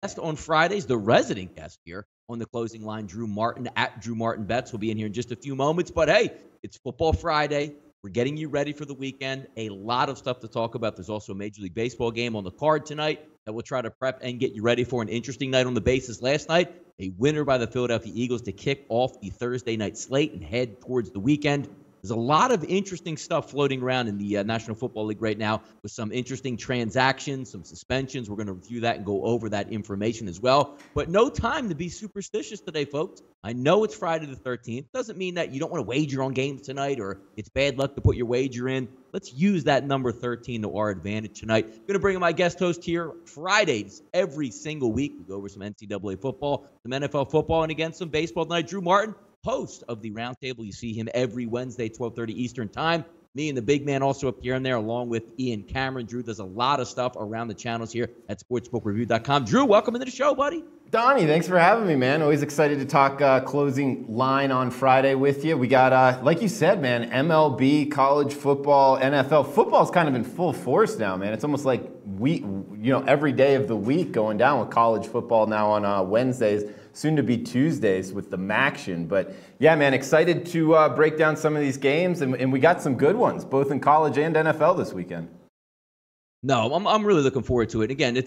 guest on Fridays, the resident guest here on the closing line, Drew Martin at Drew Martin Bets. Will be in here in just a few moments. But hey, it's Football Friday. We're getting you ready for the weekend. A lot of stuff to talk about. There's also a Major League Baseball game on the card tonight that we'll try to prep and get you ready for. An interesting night on the bases last night. A winner by the Philadelphia Eagles to kick off the Thursday night slate and head towards the weekend. There's a lot of interesting stuff floating around in the National Football League right now with some interesting transactions, some suspensions. We're going to review that and go over that information as well. But no time to be superstitious today, folks. I know it's Friday the 13th. Doesn't mean that you don't want to wager on games tonight or it's bad luck to put your wager in. Let's use that number 13 to our advantage tonight. I'm going to bring in my guest host here Fridays every single week. We go over some NCAA football, some NFL football, and again, some baseball tonight. Drew Martin, host of the Roundtable. You see him every Wednesday, 12:30 Eastern Time. Me and the big man also appear in there along with Ian Cameron. Drew does a lot of stuff around the channels here at sportsbookreview.com. Drew, welcome into the show, buddy. Donnie, thanks for having me, man. Always excited to talk closing line on Friday with you. We got, like you said, man, MLB, college football, NFL. Football's kind of in full force now, man. It's almost like every day of the week going down with college football now on Wednesdays, soon to be Tuesdays with the Maction. But yeah, man, excited to break down some of these games, and we got some good ones, both in college and NFL this weekend. No, I'm really looking forward to it. Again,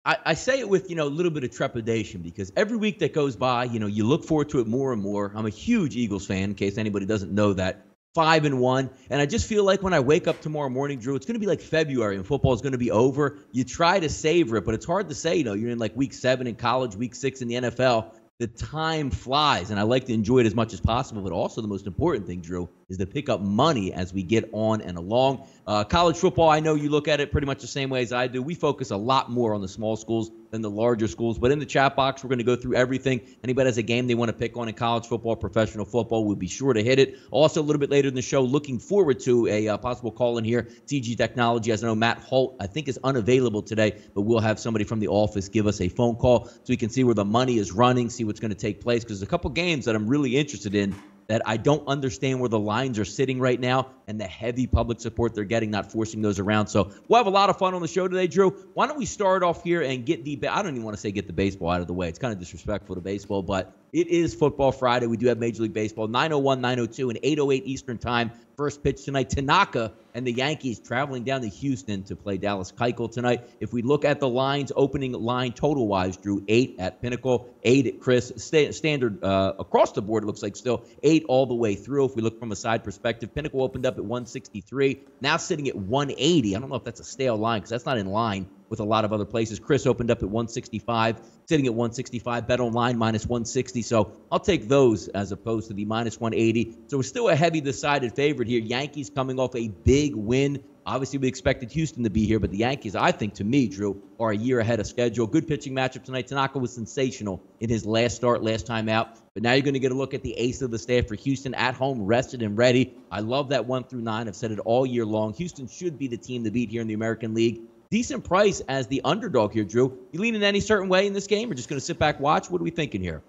I say it with, a little bit of trepidation because every week that goes by, you look forward to it more and more. I'm a huge Eagles fan, in case anybody doesn't know that. 5-1, and I just feel like when I wake up tomorrow morning, Drew, it's going to be like February and football is going to be over. You try to savor it, but it's hard to say. You're in like week 7 in college, week 6 in the NFL. The time flies, and I like to enjoy it as much as possible. But also the most important thing, Drew, is to pick up money as we get on and along. College football, I know you look at it pretty much the same way as I do. We focus a lot more on the small schools than the larger schools. But in the chat box, we're going to go through everything. Anybody has a game they want to pick on in college football, professional football, we'll be sure to hit it. Also, a little bit later in the show, looking forward to a possible call in here. TG Technology, as I know, Matt Holt, I think, is unavailable today, but we'll have somebody from the office give us a phone call so we can see where the money is running, see what's going to take place, because there's a couple games that I'm really interested in that I don't understand where the lines are sitting right now and the heavy public support they're getting, not forcing those around. So we'll have a lot of fun on the show today, Drew. Why don't we start off here and get I don't even want to say get the baseball out of the way. It's kind of disrespectful to baseball, but it is Football Friday. We do have Major League Baseball, 9:01, 9:02, and 8:08 Eastern Time. First pitch tonight, Tanaka and the Yankees traveling down to Houston to play Dallas Keuchel tonight. If we look at the lines, opening line total-wise, Drew, 8 at Pinnacle, 8 at Chris. Standard across the board, it looks like still 8 all the way through. If we look from a side perspective, Pinnacle opened up at 163, now sitting at 180. I don't know if that's a stale line because that's not in line with a lot of other places. Chris opened up at 165, sitting at 165. Bet online minus 160. So I'll take those as opposed to the minus 180. So we're still a heavy decided favorite here. Yankees coming off a big win. Obviously, we expected Houston to be here, but the Yankees, I think, to me, Drew, are a year ahead of schedule. Good pitching matchup tonight. Tanaka was sensational in his last start, last time out. But now you're going to get a look at the ace of the staff for Houston at home, rested and ready. I love that 1 through 9. I've said it all year long. Houston should be the team to beat here in the American League. Decent price as the underdog here, Drew. You lean in any certain way in this game or just going to sit back, watch? What are we thinking here?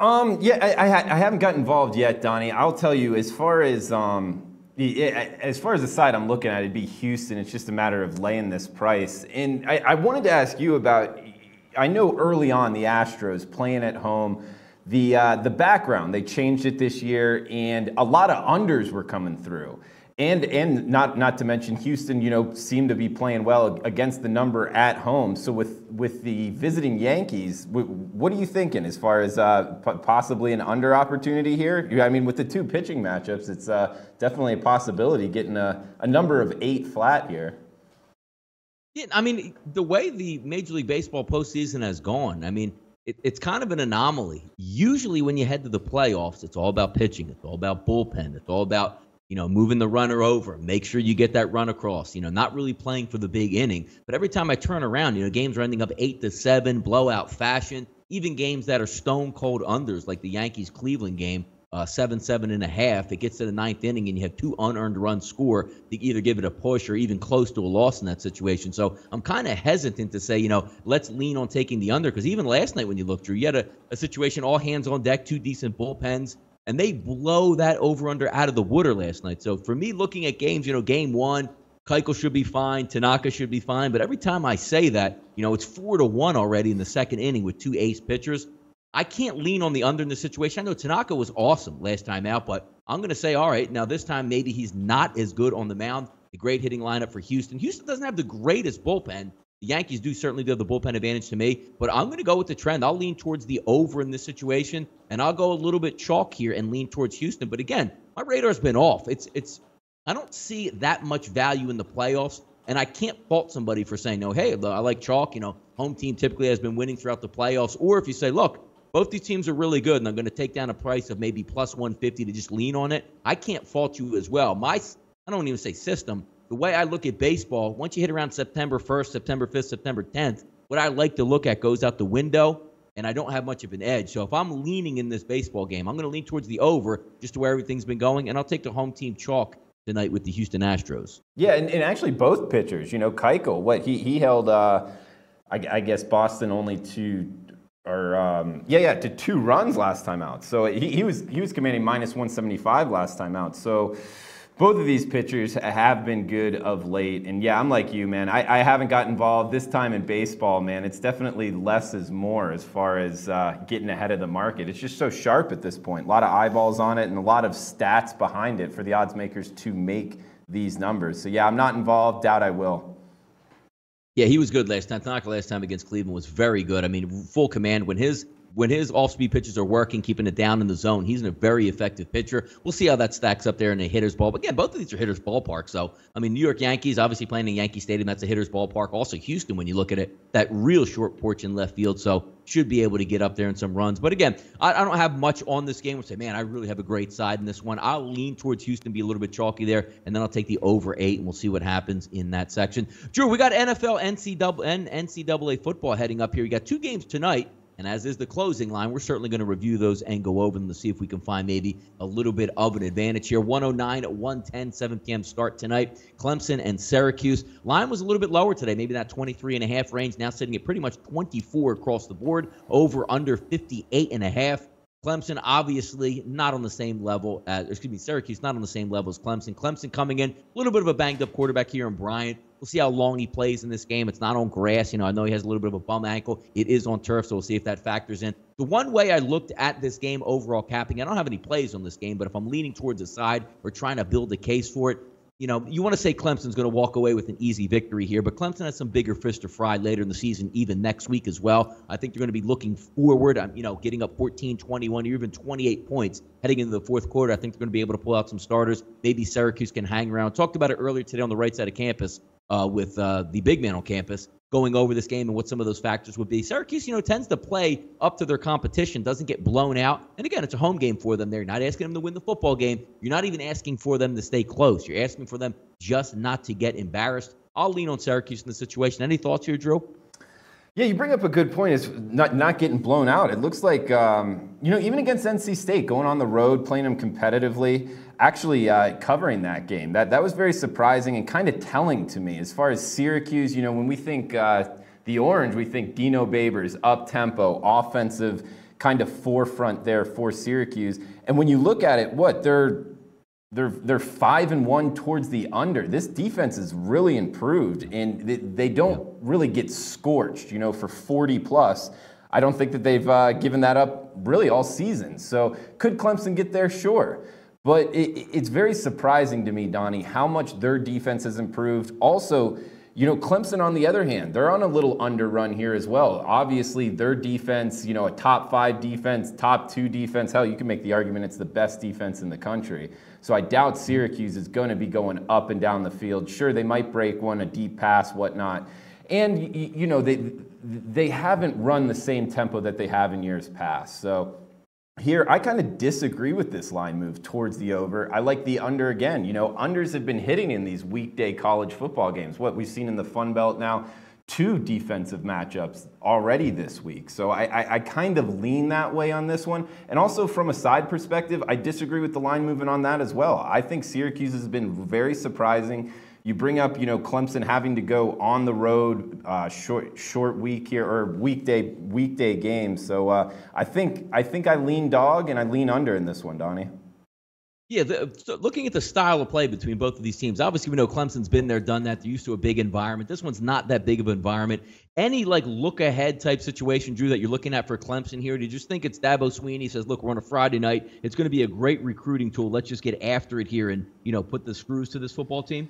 Yeah, I haven't got involved yet, Donnie. I'll tell you, as far as the side I'm looking at, it'd be Houston. It's just a matter of laying this price. And I wanted to ask you about, I know early on the Astros playing at home, the background, they changed it this year, and a lot of unders were coming through. And not to mention Houston, seemed to be playing well against the number at home. So with the visiting Yankees, what are you thinking as far as possibly an under opportunity here? I mean, with the 2 pitching matchups, it's definitely a possibility getting a number of 8 flat here. Yeah, I mean, the way the Major League Baseball postseason has gone, I mean, it's kind of an anomaly. Usually when you head to the playoffs, it's all about pitching. It's all about bullpen. It's all about moving the runner over, make sure you get that run across, not really playing for the big inning. But every time I turn around, games are ending up 8-7, blowout fashion, even games that are stone cold unders, like the Yankees-Cleveland game, 7.5. It gets to the 9th inning and you have 2 unearned runs score to either give it a push or even close to a loss in that situation. So I'm kind of hesitant to say, let's lean on taking the under, because even last night when you look, Drew, you had a situation, all hands on deck, 2 decent bullpens. And they blow that over-under out of the water last night. So for me, looking at games, game 1, Keuchel should be fine. Tanaka should be fine. But every time I say that, it's 4-1 already in the second inning with two ace pitchers. I can't lean on the under in this situation. I know Tanaka was awesome last time out, but I'm going to say, all right, now this time maybe he's not as good on the mound. A great hitting lineup for Houston. Houston doesn't have the greatest bullpen. The Yankees certainly do have the bullpen advantage to me, but I'm going to go with the trend. I'll lean towards the over in this situation, and I'll go a little bit chalk here and lean towards Houston. But again, my radar's been off. I don't see that much value in the playoffs, and I can't fault somebody for saying, no, hey, I like chalk. Home team typically has been winning throughout the playoffs. Or if you say, look, both these teams are really good, and I'm going to take down a price of maybe plus 150 to just lean on it, I can't fault you as well. I don't even say system. The way I look at baseball, once you hit around September 1st, September 5th, September 10th, what I like to look at goes out the window, and I don't have much of an edge. So if I'm leaning in this baseball game, I'm going to lean towards the over just to where everything's been going, and I'll take the home team chalk tonight with the Houston Astros. Yeah, and actually both pitchers, Keuchel, he held, I guess, Boston only to 2 runs last time out. So he was commanding minus 175 last time out. So both of these pitchers have been good of late. And yeah, I'm like you, man. I haven't got involved this time in baseball, man. It's definitely less is more as far as getting ahead of the market. It's just so sharp at this point. A lot of eyeballs on it and a lot of stats behind it for the odds makers to make these numbers. So yeah, I'm not involved. Doubt I will. Yeah, he was good last time. Tanaka last time against Cleveland was very good. I mean, full command. When his off-speed pitches are working, keeping it down in the zone, he's a very effective pitcher. We'll see how that stacks up there in a hitter's ball. But again, both of these are hitter's ballparks. So, New York Yankees, obviously playing in Yankee Stadium, that's a hitter's ballpark. Also, Houston, when you look at it, that real short porch in left field. So, should be able to get up there in some runs. But again, I don't have much on this game. I'll say, man, I really have a great side in this one. I'll lean towards Houston, be a little bit chalky there, and then I'll take the over 8, and we'll see what happens in that section. Drew, we got NFL, NCAA football heading up here. We got 2 games tonight. And as is the closing line, we're certainly going to review those and go over them to see if we can find maybe a little bit of an advantage here. 109 at 110, 7 p.m. start tonight. Clemson and Syracuse. Line was a little bit lower today, maybe that 23.5 range. Now sitting at pretty much 24 across the board. Over under 58.5. Clemson obviously not on the same level Syracuse not on the same level as Clemson. Clemson coming in, a little bit of a banged-up quarterback here in Bryant. We'll see how long he plays in this game. It's not on grass. I know he has a little bit of a bum ankle. It is on turf, so we'll see if that factors in. The one way I looked at this game overall capping, I don't have any plays on this game, but if I'm leaning towards the side or trying to build a case for it, you want to say Clemson's going to walk away with an easy victory here, but Clemson has some bigger fish to fry later in the season, even next week as well. I think they're going to be looking forward, getting up 14, 21, or even 28 points heading into the fourth quarter. I think they're going to be able to pull out some starters. Maybe Syracuse can hang around. Talked about it earlier today on the right side of campus with the big man on campus, going over this game and what some of those factors would be. Syracuse, tends to play up to their competition, doesn't get blown out. And again, it's a home game for them. They're not asking them to win the football game. You're not even asking for them to stay close. You're asking for them just not to get embarrassed. I'll lean on Syracuse in this situation. Any thoughts here, Drew? Yeah, you bring up a good point. It's not getting blown out. It looks like, even against NC State, going on the road, playing them competitively, actually covering that game. That was very surprising and kind of telling to me. As far as Syracuse, when we think the Orange, we think Dino Babers, up-tempo, offensive kind of forefront there for Syracuse. And when you look at it, they're 5-1 towards the under. This defense is really improved, and they don't really get scorched, for 40 plus. I don't think that they've given that up really all season. So could Clemson get there? Sure. But it's very surprising to me, Donnie, how much their defense has improved. Also, Clemson, on the other hand, they're on a little underrun here as well. Obviously, their defense, a top 5 defense, top 2 defense. Hell, you can make the argument it's the best defense in the country. So I doubt Syracuse is going to be going up and down the field. Sure, they might break one, a deep pass, whatnot. And, they haven't run the same tempo that they have in years past. So here, I kind of disagree with this line move towards the over. I like the under again. Unders have been hitting in these weekday college football games. What we've seen in the Fun Belt now, 2 defensive matchups already this week. So I kind of lean that way on this one. And also from a side perspective, I disagree with the line moving on that as well. I think Syracuse has been very surprising. You bring up, Clemson having to go on the road, short week here, or weekday games. So I think I lean dog and I lean under in this one, Donnie. Yeah, so looking at the style of play between both of these teams, obviously we know Clemson's been there, done that. They're used to a big environment. This one's not that big of an environment. Any like look ahead type situation, Drew, that you're looking at for Clemson here? Do you just think it's Dabo Swinney says, look, we're on a Friday night. It's going to be a great recruiting tool. Let's just get after it here and, put the screws to this football team?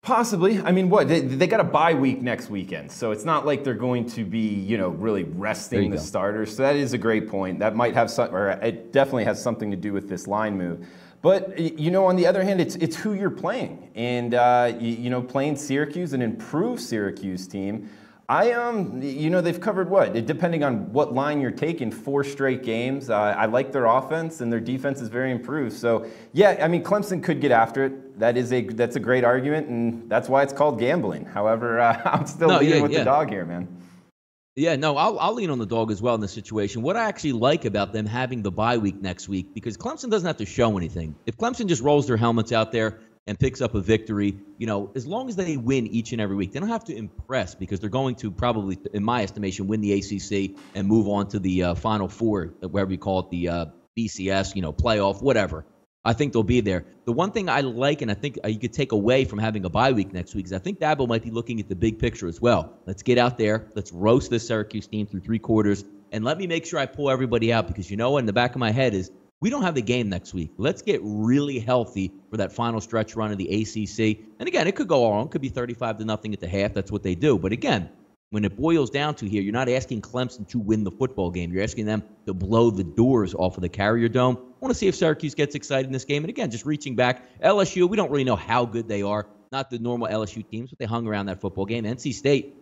Possibly. I mean, what they got a bye week next weekend, so it's not like they're going to be, really resting the starters. So that is a great point. That might have some, or it definitely has something to do with this line move. But on the other hand, it's who you're playing, and playing Syracuse, an improved Syracuse team. They've covered what, depending on what line you're taking, 4 straight games. I like their offense, and their defense is very improved. So, yeah, I mean, Clemson could get after it. That's a great argument, and that's why it's called gambling. However, I'm still leaning with the dog here, man. Yeah, no, I'll lean on the dog as well in this situation. What I actually like about them having the bye week next week, because Clemson doesn't have to show anything. If Clemson just rolls their helmets out there and picks up a victory, as long as they win each and every week, they don't have to impress, because they're going to probably, in my estimation, win the ACC and move on to the Final Four, whatever you call it, the BCS, playoff, whatever. I think they'll be there. The one thing I like, and I think you could take away from having a bye week next week, is I think Dabo might be looking at the big picture as well. Let's get out there. Let's roast this Syracuse team through 3 quarters, and let me make sure I pull everybody out, because in the back of my head is, we don't have the game next week. Let's get really healthy for that final stretch run of the ACC. And again, it could go wrong. It could be 35-0 at the half. That's what they do. But again, when it boils down to here, you're not asking Clemson to win the football game. You're asking them to blow the doors off of the Carrier Dome. I want to see if Syracuse gets excited in this game. And again, just reaching back, LSU, we don't really know how good they are. Not the normal LSU teams, but they hung around that football game. NC State,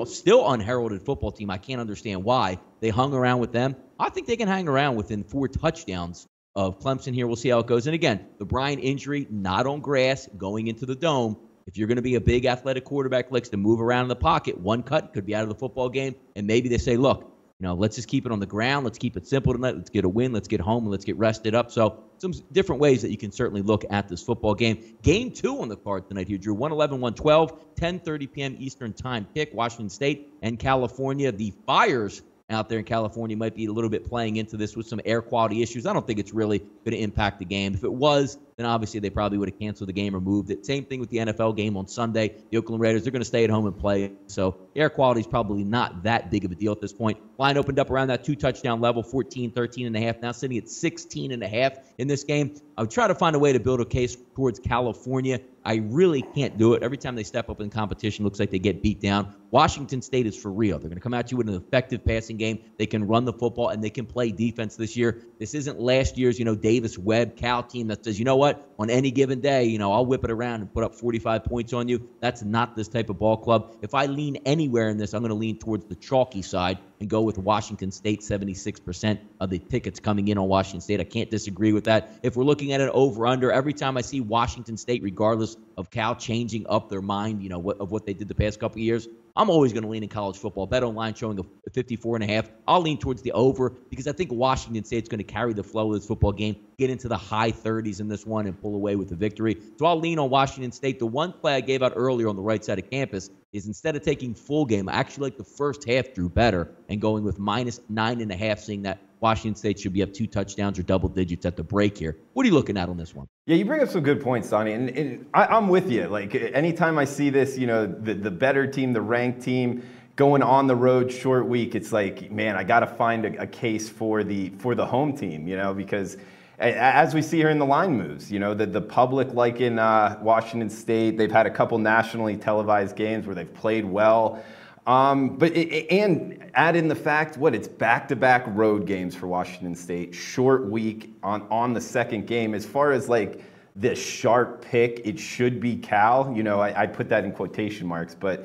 still unheralded football team. I can't understand why they hung around with them. I think they can hang around within 4 touchdowns of Clemson here. We'll see how it goes. And again, the Bryant injury, not on grass, going into the dome. If you're going to be a big athletic quarterback, likes to move around in the pocket, one cut could be out of the football game. And maybe they say, look, let's just keep it on the ground. Let's keep it simple tonight. Let's get a win. Let's get home, and let's get rested up. So some different ways that you can certainly look at this football game. Game 2 on the card tonight here, Drew. 111-112, 10:30 p.m. Eastern time pick. Washington State and California. The Fires out there in California might be a little bit playing into this with some air quality issues. I don't think it's really going to impact the game. If it was, then obviously they probably would have canceled the game or moved it. Same thing with the NFL game on Sunday. The Oakland Raiders, they're going to stay at home and play. So air quality is probably not that big of a deal at this point. Line opened up around that 2-touchdown level, 14, 13.5. Now sitting at 16.5 in this game. I would try to find a way to build a case towards California. I really can't do it. Every time they step up in competition, looks like they get beat down. Washington State is for real. They're going to come at you with an effective passing game. They can run the football, and they can play defense this year. This isn't last year's, Davis Webb Cal team that says, what, on any given day, I'll whip it around and put up 45 points on you. That's not this type of ball club. If I lean anywhere in this, I'm going to lean towards the chalky side and go with Washington State. 76% of the tickets coming in on Washington State. I can't disagree with that. If we're looking at an over-under, every time I see Washington State, regardless of Cal changing up their mind, of what they did the past couple of years, I'm always going to lean in college football. Bet online showing a 54.5. I'll lean towards the over, because I think Washington State's going to carry the flow of this football game, get into the high 30s in this one, and pull away with the victory. So I'll lean on Washington State. The one play I gave out earlier on the right side of campus is, instead of taking full game, I actually like the first half Drew better and going with -9.5, seeing that Washington State should be up 2 touchdowns or double digits at the break here. What are you looking at on this one? Yeah, you bring up some good points, Donnie, and I'm with you. Like, anytime I see this, the better team, the ranked team going on the road short week, it's like, man, I got to find a case for the home team, because as we see here in the line moves, the public, like in Washington State, they've had a couple nationally televised games where they've played well. And add in the fact, it's back-to-back road games for Washington State, short week on the second game. As far as like the sharp pick, it should be Cal. I put that in quotation marks, but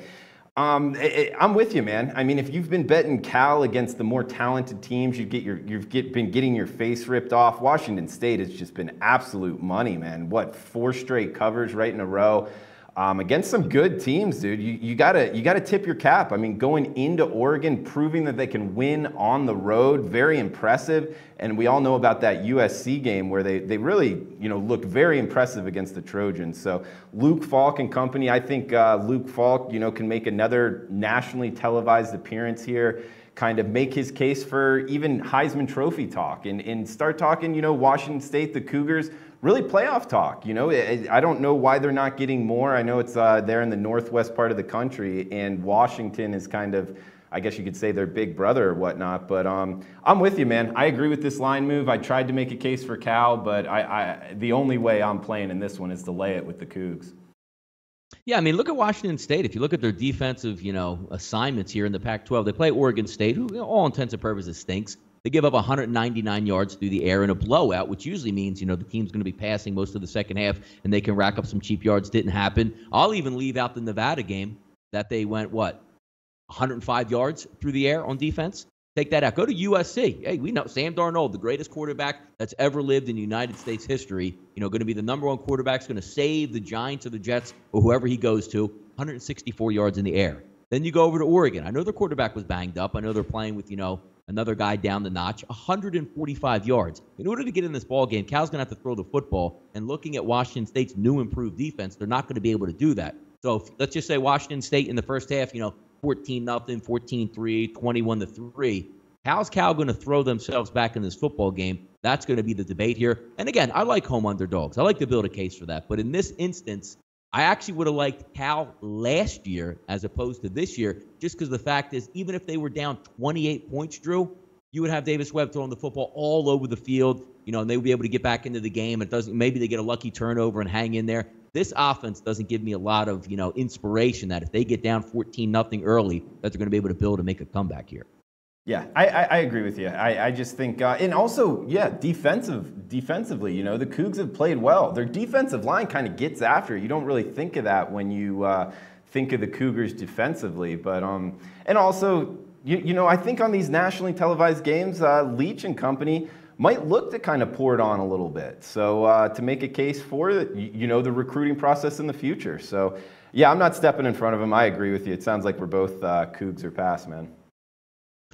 I'm with you, man. I mean, if you've been betting Cal against the more talented teams, you've been getting your face ripped off. Washington State has just been absolute money, man. 4 straight covers right in a row. Against some good teams, dude. You gotta tip your cap. I mean, going into Oregon, proving that they can win on the road, very impressive. And we all know about that USC game where they really, looked very impressive against the Trojans. So Luke Falk and company, I think Luke Falk, can make another nationally televised appearance here. kind of make his case for even Heisman Trophy talk and start talking, Washington State, the Cougars, really playoff talk. I don't know why they're not getting more. I know it's there in the northwest part of the country, and Washington is kind of, I guess you could say, their big brother or whatnot. But I'm with you, man. I agree with this line move. I tried to make a case for Cal, but the only way I'm playing in this one is to lay it with the Cougs. Yeah, I mean, look at Washington State. If you look at their defensive, assignments here in the Pac-12, they play Oregon State, who, all intents and purposes, stinks. They give up 199 yards through the air in a blowout, which usually means, the team's going to be passing most of the second half, and they can rack up some cheap yards. Didn't happen. I'll even leave out the Nevada game that they went, 105 yards through the air on defense? Take that out. Go to USC. Hey, we know Sam Darnold, the greatest quarterback that's ever lived in United States history, going to be the number one quarterback, going to save the Giants or the Jets or whoever he goes to, 164 yards in the air. Then you go over to Oregon. I know their quarterback was banged up. I know they're playing with, another guy down the notch, 145 yards. In order to get in this ball game, Cal's going to have to throw the football. And looking at Washington State's new improved defense, they're not going to be able to do that. So let's just say Washington State in the first half, 14-0, 14-3, 21-3. How's Cal going to throw themselves back in this football game? That's going to be the debate here. And again, I like home underdogs. I like to build a case for that. But in this instance, I actually would have liked Cal last year as opposed to this year, just because the fact is, even if they were down 28 points, Drew, you would have Davis Webb throwing the football all over the field, and they would be able to get back into the game. Maybe they get a lucky turnover and hang in there. This offense doesn't give me a lot of, inspiration that if they get down 14-0 early, that they're going to be able to build and make a comeback here. Yeah, I agree with you. I just think, and also, defensively, the Cougs have played well. Their defensive line kind of gets after it. You don't really think of that when you think of the Cougars defensively. But, and also, I think on these nationally televised games, Leach and company might look to kind of pour it on a little bit. So to make a case for it, the recruiting process in the future. So, yeah, I'm not stepping in front of them. I agree with you. It sounds like we're both Cougs or pass, man.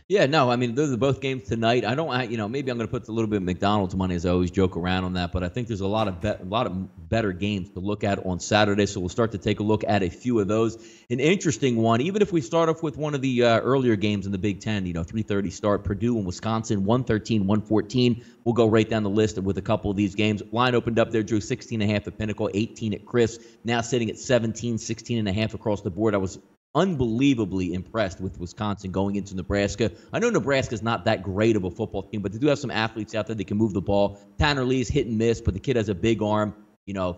Yeah, no, I mean, those are both games tonight. I don't, maybe I'm going to put a little bit of McDonald's money, as I always joke around on that, but I think there's a lot of better games to look at on Saturday, so we'll start to take a look at a few of those. An interesting one, even if we start off with one of the earlier games in the Big Ten, 3:30 start, Purdue and Wisconsin, 113, 114. We'll go right down the list with a couple of these games. Line opened up there, Drew, 16.5 at Pinnacle, 18 at Chris, now sitting at 17, 16.5 across the board. I was unbelievably impressed with Wisconsin going into Nebraska. I know Nebraska's not that great of a football team, but they do have some athletes out there that can move the ball. Tanner Lee's hit and miss, but the kid has a big arm.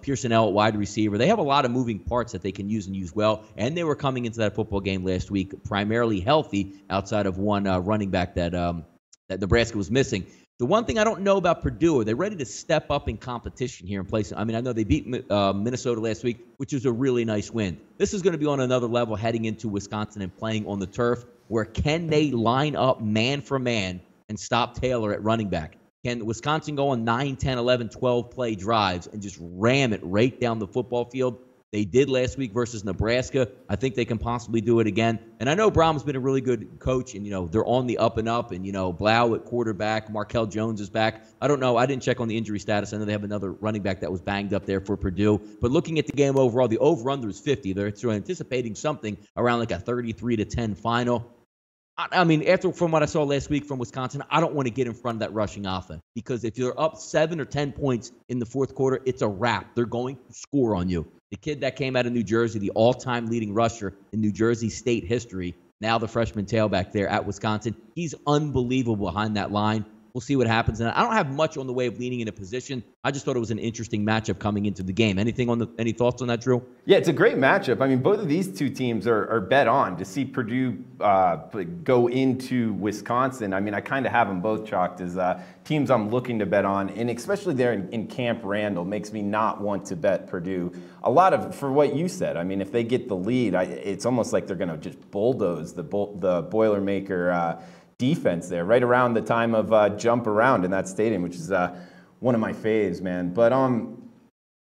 Pearson L at wide receiver. They have a lot of moving parts that they can use and use well, and they were coming into that football game last week primarily healthy outside of one running back that Nebraska was missing. The one thing I don't know about Purdue, are they ready to step up in competition here in place? I mean, I know they beat Minnesota last week, which was a really nice win. This is going to be on another level heading into Wisconsin and playing on the turf, where can they line up man for man and stop Taylor at running back? Can Wisconsin go on 9, 10, 11, 12 play drives and just ram it right down the football field? They did last week versus Nebraska. I think they can possibly do it again. And I know Brown's been a really good coach, and, they're on the up and up. And, Blau at quarterback, Markel Jones is back. I don't know. I didn't check on the injury status. I know they have another running back that was banged up there for Purdue. But looking at the game overall, the over-under is 50. They're anticipating something around like a 33-10 final. I mean, from what I saw last week from Wisconsin, I don't want to get in front of that rushing offense, because if you're up 7 or 10 points in the fourth quarter, it's a wrap. They're going to score on you. The kid that came out of New Jersey, the all-time leading rusher in New Jersey State history, now the freshman tailback there at Wisconsin, he's unbelievable behind that line. We'll see what happens. And I don't have much on the way of leaning in a position. I just thought it was an interesting matchup coming into the game. Any thoughts on that, Drew? Yeah, it's a great matchup. I mean, both of these two teams are bet on. To see Purdue go into Wisconsin, I mean, I kind of have them both chalked as teams I'm looking to bet on. And especially there in Camp Randall makes me not want to bet Purdue. For what you said, I mean, if they get the lead, it's almost like they're going to just bulldoze the Boilermaker defense there, right around the time of jump around in that stadium, which is one of my faves, man. But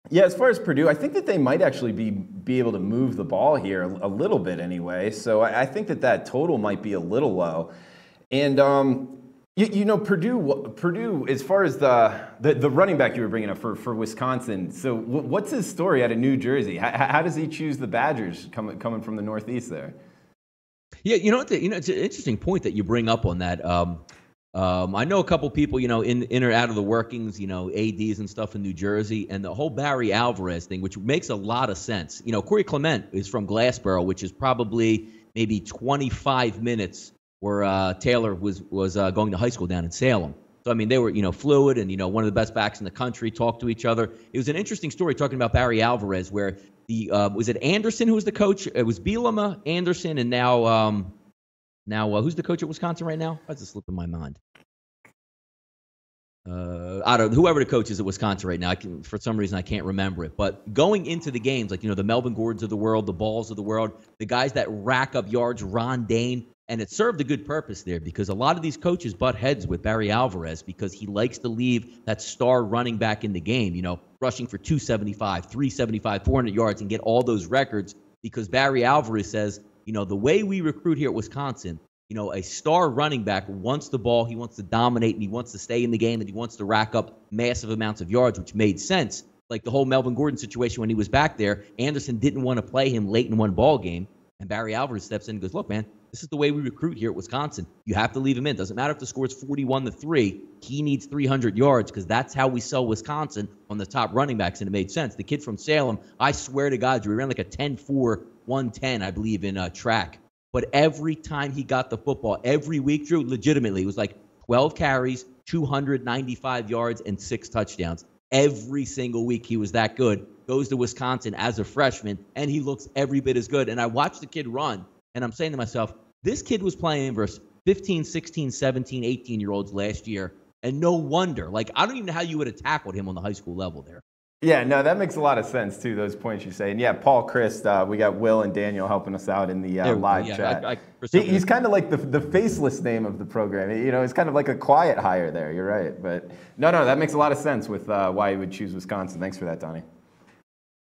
yeah, as far as Purdue, I think that they might actually be able to move the ball here a little bit anyway. So I think that total might be a little low. And Purdue, as far as the running back you were bringing up for Wisconsin. So what's his story out of New Jersey? How does he choose the Badgers coming from the Northeast there? Yeah, it's an interesting point that you bring up on that. I know a couple people, in or out of the workings, ADs and stuff in New Jersey, and the whole Barry Alvarez thing, which makes a lot of sense. Corey Clement is from Glassboro, which is probably maybe 25 minutes where Taylor was going to high school down in Salem. So, I mean, they were, fluid and, one of the best backs in the country, talked to each other. It was an interesting story talking about Barry Alvarez where was it Anderson who was the coach? It was Bielema, Anderson, and now who's the coach at Wisconsin right now? That's a slip in my mind. I don't know, whoever the coach is at Wisconsin right now. For some reason, I can't remember it. But going into the games, like, the Melvin Gordons of the world, the Balls of the world, the guys that rack up yards, Ron Dane, and it served a good purpose there because a lot of these coaches butt heads with Barry Alvarez because he likes to leave that star running back in the game, rushing for 275, 375, 400 yards and get all those records because Barry Alvarez says, the way we recruit here at Wisconsin, a star running back wants the ball, he wants to dominate, and he wants to stay in the game, and he wants to rack up massive amounts of yards, which made sense. Like the whole Melvin Gordon situation when he was back there, Anderson didn't want to play him late in one ball game, and Barry Alvarez steps in and goes, look, man, this is the way we recruit here at Wisconsin. You have to leave him in. Doesn't matter if the score is 41-3. He needs 300 yards because that's how we sell Wisconsin on the top running backs, and it made sense. The kid from Salem, I swear to God, Drew, he ran like a 10-4, 110, I believe, in track. But every time he got the football, every week, Drew, legitimately, it was like 12 carries, 295 yards, and 6 touchdowns. Every single week he was that good. Goes to Wisconsin as a freshman, and he looks every bit as good. And I watched the kid run, and I'm saying to myself, this kid was playing versus 15, 16, 17, 18-year-olds last year, and no wonder. Like, I don't even know how you would have tackled him on the high school level there. Yeah, no, that makes a lot of sense, too, those points you say. And, yeah, Paul Christ, we got Will and Daniel helping us out in the live chat. He's kind of like the faceless name of the program. It's kind of like a quiet hire there. You're right. But, no, that makes a lot of sense with why you would choose Wisconsin. Thanks for that, Donnie.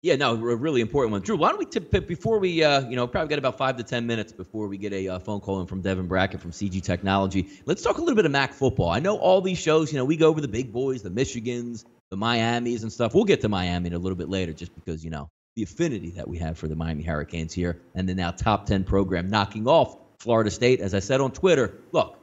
Yeah, no, a really important one. Drew, why don't we before we, probably got about 5 to 10 minutes before we get a phone call in from Devin Brackett from CG Technology. Let's talk a little bit of MAC football. I know all these shows, we go over the big boys, the Michigans, the Miamis and stuff. We'll get to Miami in a little bit later just because, the affinity that we have for the Miami Hurricanes here and the now top 10 program knocking off Florida State. As I said on Twitter, look,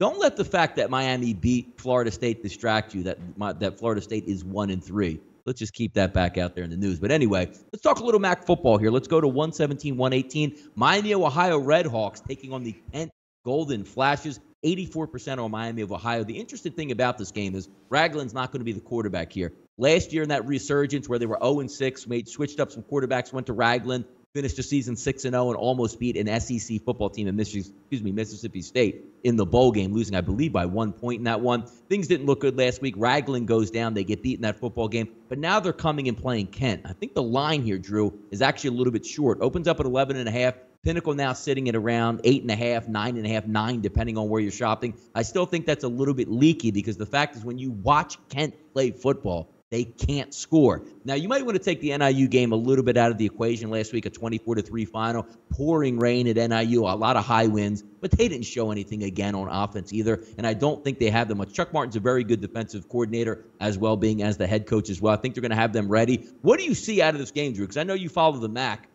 don't let the fact that Miami beat Florida State distract you that Florida State is 1-3. Let's just keep that back out there in the news. But anyway, let's talk a little MAC football here. Let's go to 117-118. Miami of Ohio Redhawks taking on the Kent Golden Flashes. 84% on Miami of Ohio. The interesting thing about this game is Ragland's not going to be the quarterback here. Last year in that resurgence where they were 0-6, switched up some quarterbacks, went to Ragland, finished the season 6-0, and almost beat an SEC football team in Mississippi State in the bowl game, losing, I believe, by 1 point in that one. Things didn't look good last week. Ragland goes down. They get beat in that football game. But now they're coming and playing Kent. I think the line here, Drew, is actually a little bit short. Opens up at 11.5. Pinnacle now sitting at around 8.5, 9.5, 9, depending on where you're shopping. I still think that's a little bit leaky because the fact is when you watch Kent play football, they can't score. Now, you might want to take the NIU game a little bit out of the equation last week, a 24-3 final. Pouring rain at NIU, a lot of high winds, but they didn't show anything again on offense either, and I don't think they have them much. Chuck Martin's a very good defensive coordinator as well, being as the head coach as well. I think they're going to have them ready. What do you see out of this game, Drew? Because I know you follow the MAC.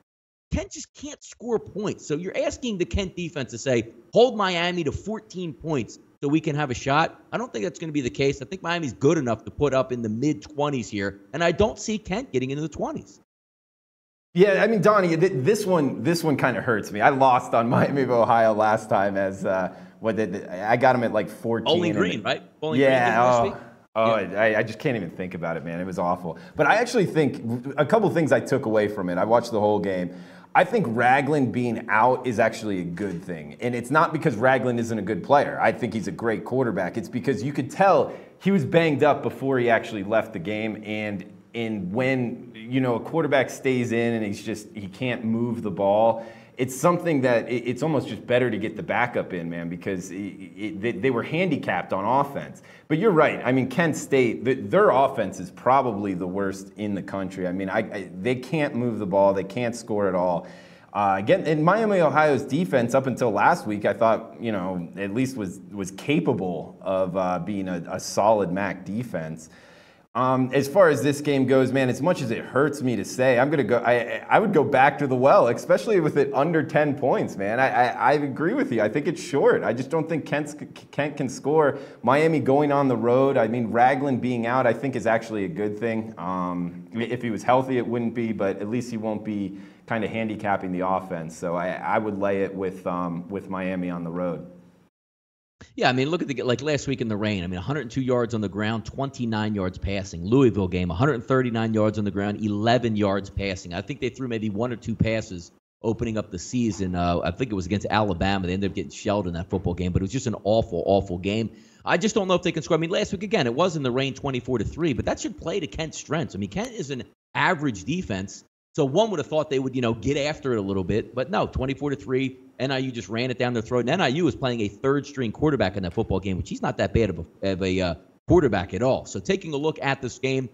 Kent just can't score points. So you're asking the Kent defense to say, hold Miami to 14 points so we can have a shot. I don't think that's going to be the case. I think Miami's good enough to put up in the mid-20s here, and I don't see Kent getting into the 20s. Yeah, I mean, Donnie, this one kind of hurts me. I lost on Miami of Ohio last time as I got him at like 14. Bowling Green, right? Bowling Green. I just can't even think about it, man. It was awful. But I actually think a couple things I took away from it. I watched the whole game. I think Ragland being out is actually a good thing. And it's not because Ragland isn't a good player. I think he's a great quarterback. It's because you could tell he was banged up before he actually left the game. And when, a quarterback stays in and he can't move the ball, it's something that it's almost just better to get the backup in, man, because they were handicapped on offense. But you're right. I mean, Kent State, their offense is probably the worst in the country. I mean, they can't move the ball. They can't score at all. Again, in Miami, Ohio's defense up until last week, I thought, at least was capable of being a solid MAC defense. As far as this game goes, man, as much as it hurts me to say, I'm gonna go. I would go back to the well, especially with it under 10 points, man. I agree with you. I think it's short. I just don't think Kent can score. Miami going on the road. I mean, Ragland being out, I think is actually a good thing. If he was healthy, it wouldn't be, but at least he won't be kind of handicapping the offense. So I would lay it with Miami on the road. Yeah, I mean, look at like last week in the rain. I mean, 102 yards on the ground, 29 yards passing. Louisville game, 139 yards on the ground, 11 yards passing. I think they threw maybe one or two passes opening up the season. I think it was against Alabama. They ended up getting shelled in that football game, but it was just an awful, awful game. I just don't know if they can score. I mean, last week, again, it was in the rain 24-3, but that should play to Kent's strengths. I mean, Kent is an average defense, so one would have thought they would, get after it a little bit, but no, 24-3. NIU just ran it down their throat. And NIU was playing a third-string quarterback in that football game, which he's not that bad of a quarterback at all. So taking a look at this game,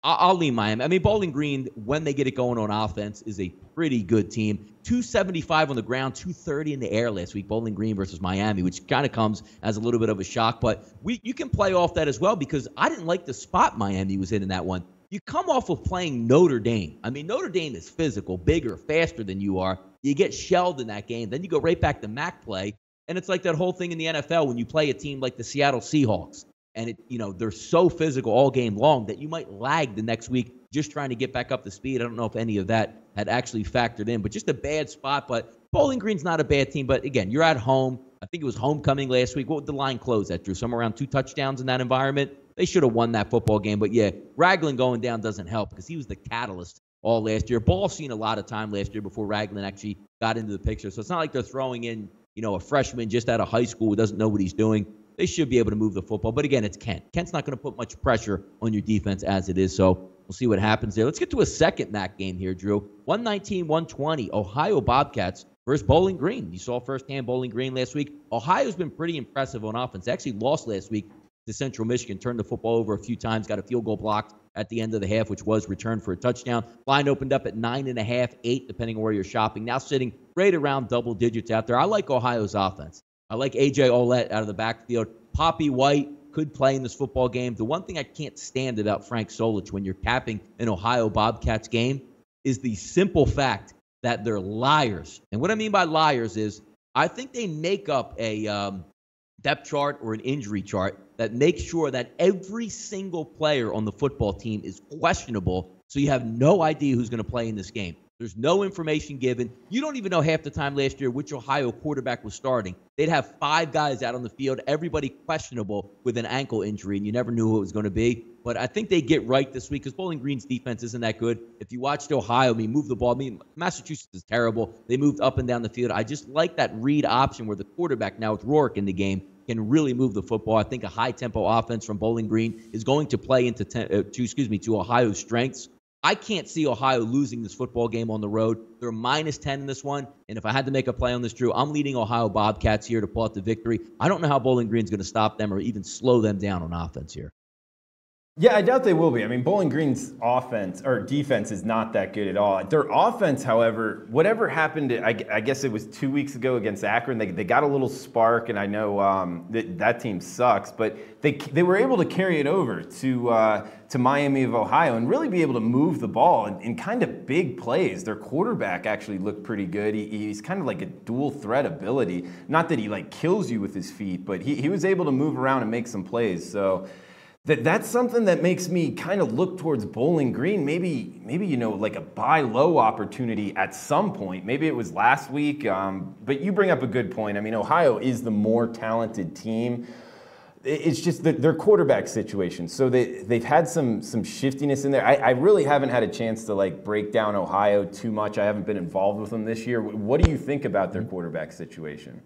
I'll lean Miami. I mean, Bowling Green, when they get it going on offense, is a pretty good team. 275 on the ground, 230 in the air last week, Bowling Green versus Miami, which kind of comes as a little bit of a shock. But you can play off that as well, because I didn't like the spot Miami was in that one. You come off of playing Notre Dame. I mean, Notre Dame is physical, bigger, faster than you are. You get shelled in that game. Then you go right back to MAC play. And it's like that whole thing in the NFL when you play a team like the Seattle Seahawks. And, they're so physical all game long that you might lag the next week just trying to get back up to speed. I don't know if any of that had actually factored in. But just a bad spot. But Bowling Green's not a bad team. But, again, you're at home. I think it was homecoming last week. What would the line close at, Drew? Somewhere around 2 touchdowns in that environment? They should have won that football game. But, yeah, Ragland going down doesn't help because he was the catalyst all last year. Ball seen a lot of time last year before Ragland actually got into the picture. So it's not like they're throwing in, a freshman just out of high school who doesn't know what he's doing. They should be able to move the football. But, again, it's Kent. Kent's not going to put much pressure on your defense as it is. So we'll see what happens there. Let's get to a second MAC game here, Drew. 119-120, Ohio Bobcats versus Bowling Green. You saw firsthand Bowling Green last week. Ohio's been pretty impressive on offense. They actually lost last week to Central Michigan, turned the football over a few times, got a field goal blocked at the end of the half, which was returned for a touchdown. Line opened up at 9.5, 8, depending on where you're shopping. Now sitting right around double digits out there. I like Ohio's offense. I like A.J. Olette out of the backfield. Poppy White could play in this football game. The one thing I can't stand about Frank Solich when you're capping an Ohio Bobcats game is the simple fact that they're liars. And what I mean by liars is I think they make up a depth chart or an injury chart that makes sure that every single player on the football team is questionable, so you have no idea who's going to play in this game. There's no information given. You don't even know half the time last year which Ohio quarterback was starting. They'd have 5 guys out on the field, everybody questionable with an ankle injury, and you never knew who it was going to be. But I think they get right this week because Bowling Green's defense isn't that good. If you watched Ohio, move the ball. Massachusetts is terrible. They moved up and down the field. I just like that read option where the quarterback, now with Rourke in the game, can really move the football. I think a high-tempo offense from Bowling Green is going to play to Ohio's strengths. I can't see Ohio losing this football game on the road. They're -10 in this one, and if I had to make a play on this, Drew, I'm leading Ohio Bobcats here to pull out the victory. I don't know how Bowling Green's going to stop them or even slow them down on offense here. Yeah, I doubt they will be. I mean, Bowling Green's offense or defense is not that good at all. Their offense, however, whatever happened, I guess it was 2 weeks ago against Akron, they got a little spark, and I know that team sucks, but they were able to carry it over to Miami of Ohio and really be able to move the ball in kind of big plays. Their quarterback actually looked pretty good. He's kind of like a dual threat ability. Not that he kills you with his feet, but he was able to move around and make some plays. So that's something that makes me kind of look towards Bowling Green. Maybe like a buy low opportunity at some point. Maybe it was last week, but you bring up a good point. I mean, Ohio is the more talented team. It's just their quarterback situation. So they've had some shiftiness in there. I really haven't had a chance to break down Ohio too much. I haven't been involved with them this year. What do you think about their quarterback situation?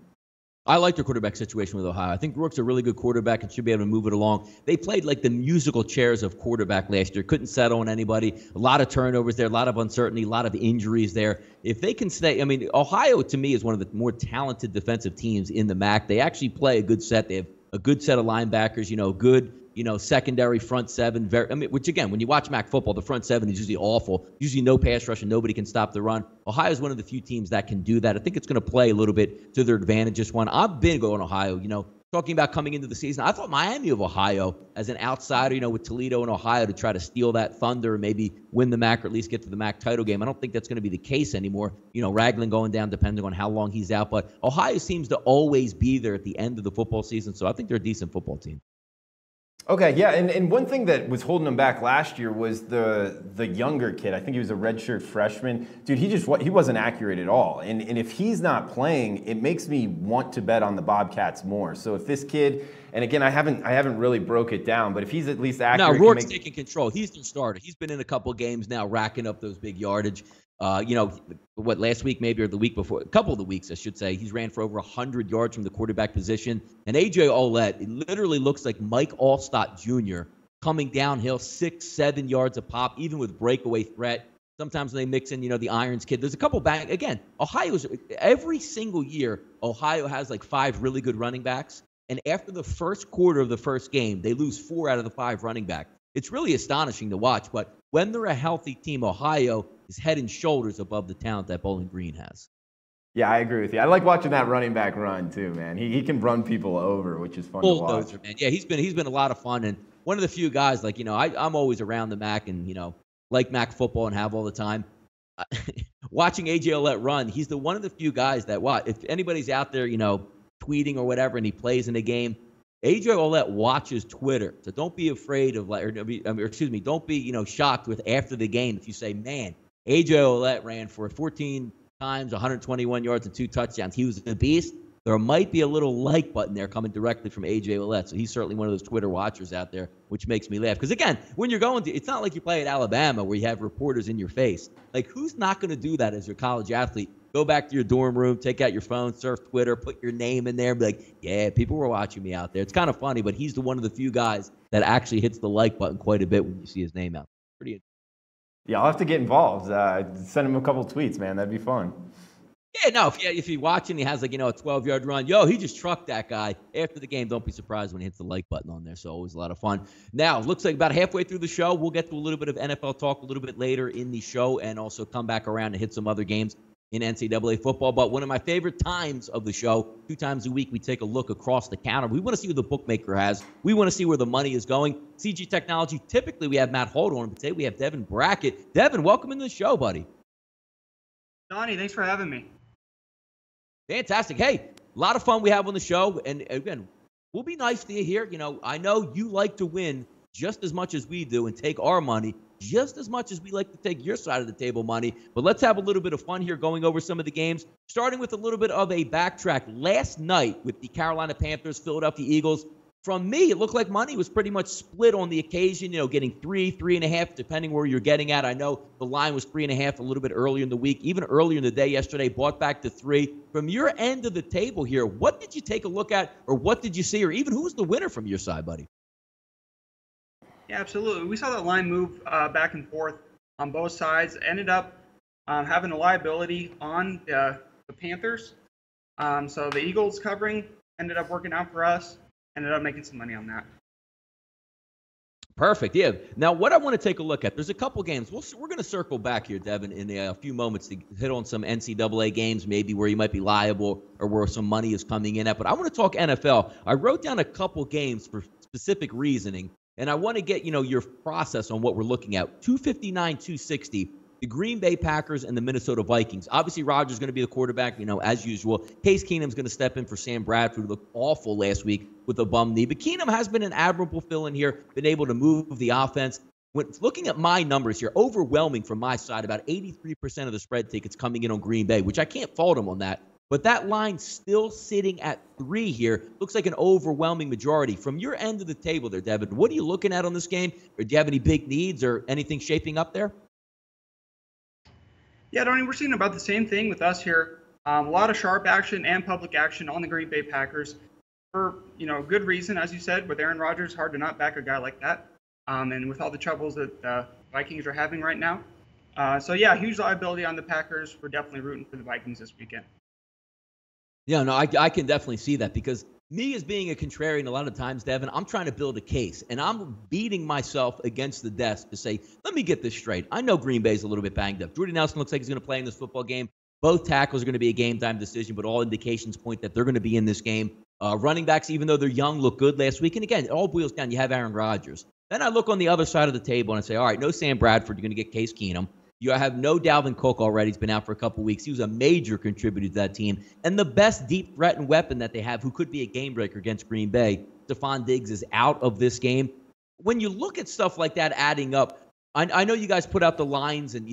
I like their quarterback situation with Ohio. I think Rourke's a really good quarterback and should be able to move it along. They played like the musical chairs of quarterback last year. Couldn't settle on anybody. A lot of turnovers there, a lot of uncertainty, a lot of injuries there. If they can stay, Ohio to me is one of the more talented defensive teams in the MAC. They actually play a good set. They have a good set of linebackers, good, secondary front seven. Which again, when you watch MAC football, the front seven is usually awful. Usually no pass rush and nobody can stop the run. Ohio is one of the few teams that can do that. I think it's going to play a little bit to their advantage this one. I've been going Ohio. talking about coming into the season, I thought Miami of Ohio as an outsider, with Toledo and Ohio to try to steal that thunder and maybe win the MAC or at least get to the MAC title game. I don't think that's going to be the case anymore. Ragland going down depending on how long he's out. But Ohio seems to always be there at the end of the football season, so I think they're a decent football team. Okay, yeah, and one thing that was holding him back last year was the younger kid. I think he was a redshirt freshman. Dude, he wasn't accurate at all. And if he's not playing, it makes me want to bet on the Bobcats more. So if this kid, and again, I haven't really broke it down, but if he's at least accurate, now Rourke's taking control. He's the starter. He's been in a couple of games now, racking up those big yardage. Last week maybe, or the week before, a couple of the weeks, I should say, he's ran for over 100 yards from the quarterback position. And A.J. Olette, it literally looks like Mike Allstott Jr. coming downhill 6-7 yards a pop, even with breakaway threat. Sometimes they mix in, the Irons kid. There's a couple back. Again, every single year, Ohio has like 5 really good running backs. And after the first quarter of the first game, they lose 4 out of the 5 running backs. It's really astonishing to watch. But when they're a healthy team, Ohio is head and shoulders above the talent that Bowling Green has. Yeah, I agree with you. I like watching that running back run too, man. He can run people over, which is fun to watch. Man. Yeah, he's been a lot of fun, and one of the few guys, I'm always around the MAC and like MAC football and have all the time. Watching AJ Olette run, he's one of the few guys that if anybody's out there, tweeting or whatever, and he plays in a game, AJ Olette watches Twitter. So don't be afraid of don't be shocked with after the game if you say, man, AJ Olette ran for 14 times, 121 yards and 2 touchdowns. He was a beast. There might be a little like button there coming directly from AJ Olette. So he's certainly one of those Twitter watchers out there, which makes me laugh. Because, again, when you're it's not like you play at Alabama where you have reporters in your face. Like, who's not going to do that as your college athlete? Go back to your dorm room, take out your phone, surf Twitter, put your name in there, and be like, yeah, people were watching me out there. It's kind of funny, but he's one of the few guys that actually hits the like button quite a bit when you see his name out. Pretty interesting. Yeah, I'll have to get involved. Send him a couple tweets, man. That'd be fun. Yeah, no, if you watch and he has a 12-yard run, he just trucked that guy. After the game, don't be surprised when he hits the like button on there. So always a lot of fun. Now, it looks like about halfway through the show, we'll get to a little bit of NFL talk a little bit later in the show and also come back around and hit some other games in NCAA football. But one of my favorite times of the show, 2 times a week, we take a look across the counter. We want to see what the bookmaker has. We want to see where the money is going. CG Technology, typically we have Matt Holt on, but today we have Devin Brackett. Devin, welcome into the show, buddy. Donnie, thanks for having me. Fantastic. Hey, a lot of fun we have on the show. And again, we'll be nice to you here. I know you like to win just as much as we do and take our money just as much as we like to take your side of the table money. But let's have a little bit of fun here going over some of the games, starting with a little bit of a backtrack. Last night with the Carolina Panthers, Philadelphia Eagles, from me, it looked like money was pretty much split on the occasion, getting 3.5, depending where you're getting at. I know the line was 3.5 a little bit earlier in the week, even earlier in the day yesterday, bought back to 3. From your end of the table here, what did you take a look at, or what did you see, or even who was the winner from your side, buddy? Yeah, absolutely. We saw that line move back and forth on both sides. Ended up having a liability on the Panthers. So the Eagles covering ended up working out for us. Ended up making some money on that. Perfect. Yeah. Now, what I want to take a look at, there's a couple games. We're going to circle back here, Devin, in a few moments to hit on some NCAA games, maybe where you might be liable or where some money is coming in at. But I want to talk NFL. I wrote down a couple games for specific reasoning, and I want to get, your process on what we're looking at. 259-260. The Green Bay Packers and the Minnesota Vikings. Obviously, Rodgers is going to be the quarterback, as usual. Case Keenum's going to step in for Sam Bradford, who looked awful last week with a bum knee. But Keenum has been an admirable fill-in here, been able to move the offense. When looking at my numbers here, overwhelming from my side, about 83% of the spread tickets coming in on Green Bay, which I can't fault him on that. But that line still sitting at 3 here. Looks like an overwhelming majority. From your end of the table there, Devin, what are you looking at on this game? Or do you have any big needs or anything shaping up there? Yeah, Donnie, we're seeing about the same thing with us here. A lot of sharp action and public action on the Green Bay Packers for, good reason. As you said, with Aaron Rodgers, hard to not back a guy like that. And with all the troubles that the Vikings are having right now. So, yeah, huge liability on the Packers. We're definitely rooting for the Vikings this weekend. Yeah, no, I can definitely see that because me as being a contrarian a lot of times, Devin, I'm trying to build a case, and I'm beating myself against the desk to say, let me get this straight. I know Green Bay's a little bit banged up. Jordy Nelson looks like he's going to play in this football game. Both tackles are going to be a game-time decision, but all indications point that they're going to be in this game. Running backs, even though they're young, look good last week. And again, it all boils down. You have Aaron Rodgers. Then I look on the other side of the table and I say, all right, no Sam Bradford. You're going to get Case Keenum. You have no Dalvin Cook already. He's been out for a couple weeks. He was a major contributor to that team. And the best deep threat and weapon that they have, who could be a game breaker against Green Bay, Stephon Diggs, is out of this game. When you look at stuff like that adding up, I know you guys put out the lines and,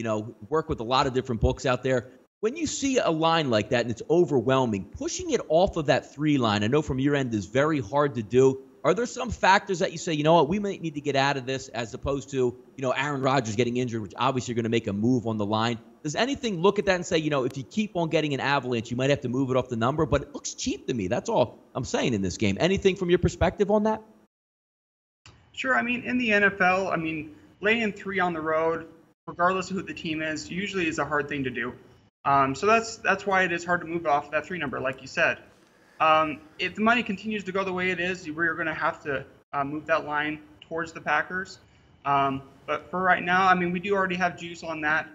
work with a lot of different books out there. When you see a line like that and it's overwhelming, pushing it off of that 3 line, I know from your end is very hard to do. Are there some factors that you say, you know what, we might need to get out of this, as opposed to, Aaron Rodgers getting injured, which obviously you're going to make a move on the line? Does anything look at that and say, if you keep on getting an avalanche, you might have to move it off the number? But it looks cheap to me. That's all I'm saying in this game. Anything from your perspective on that? Sure. In the NFL, laying 3 on the road, regardless of who the team is, usually is a hard thing to do. So that's why it is hard to move off that 3 number, like you said. If the money continues to go the way it is, we're going to have to move that line towards the Packers. But for right now, we do already have juice on that.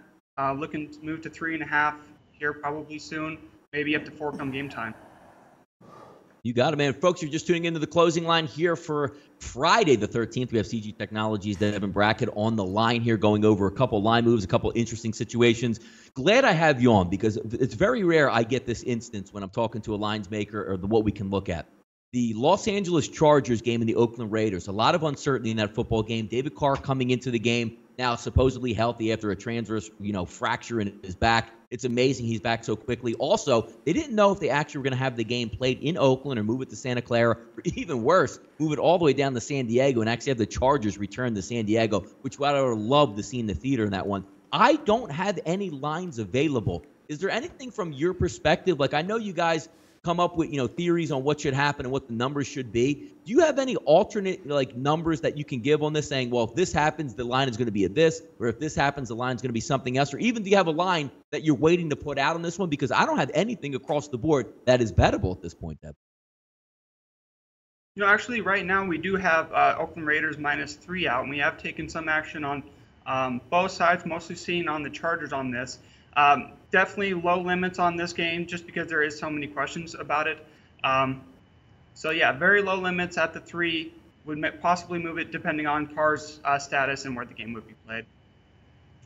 Looking to move to 3.5 here probably soon, maybe up to 4 come game time. You got it, man. Folks, you're just tuning into the closing line here for Friday the 13th. We have CG Technologies, Devin Brackett on the line here, going over a couple line moves, a couple interesting situations. Glad I have you on, because it's very rare I get this instance when I'm talking to a lines maker or what we can look at. The Los Angeles Chargers game and the Oakland Raiders. A lot of uncertainty in that football game. David Carr coming into the game, now supposedly healthy after a transverse, fracture in his back. It's amazing he's back so quickly. Also, they didn't know if they actually were going to have the game played in Oakland or move it to Santa Clara, or even worse, move it all the way down to San Diego and actually have the Chargers return to San Diego, which I would have loved to see in the theater in that one. I don't have any lines available. Is there anything from your perspective? Like, I know you guys come up with, theories on what should happen and what the numbers should be. Do you have any alternate, numbers that you can give on this, saying, well, if this happens, the line is going to be at this, or if this happens, the line is going to be something else? Or even do you have a line that you're waiting to put out on this one? Because I don't have anything across the board that is bettable at this point, Deb. Actually, right now we do have Oakland Raiders -3 out, and we have taken some action on both sides, mostly seeing on the Chargers on this. Definitely low limits on this game, just because there is so many questions about it. So yeah, very low limits at the 3. Would possibly move it depending on Carr's status and where the game would be played.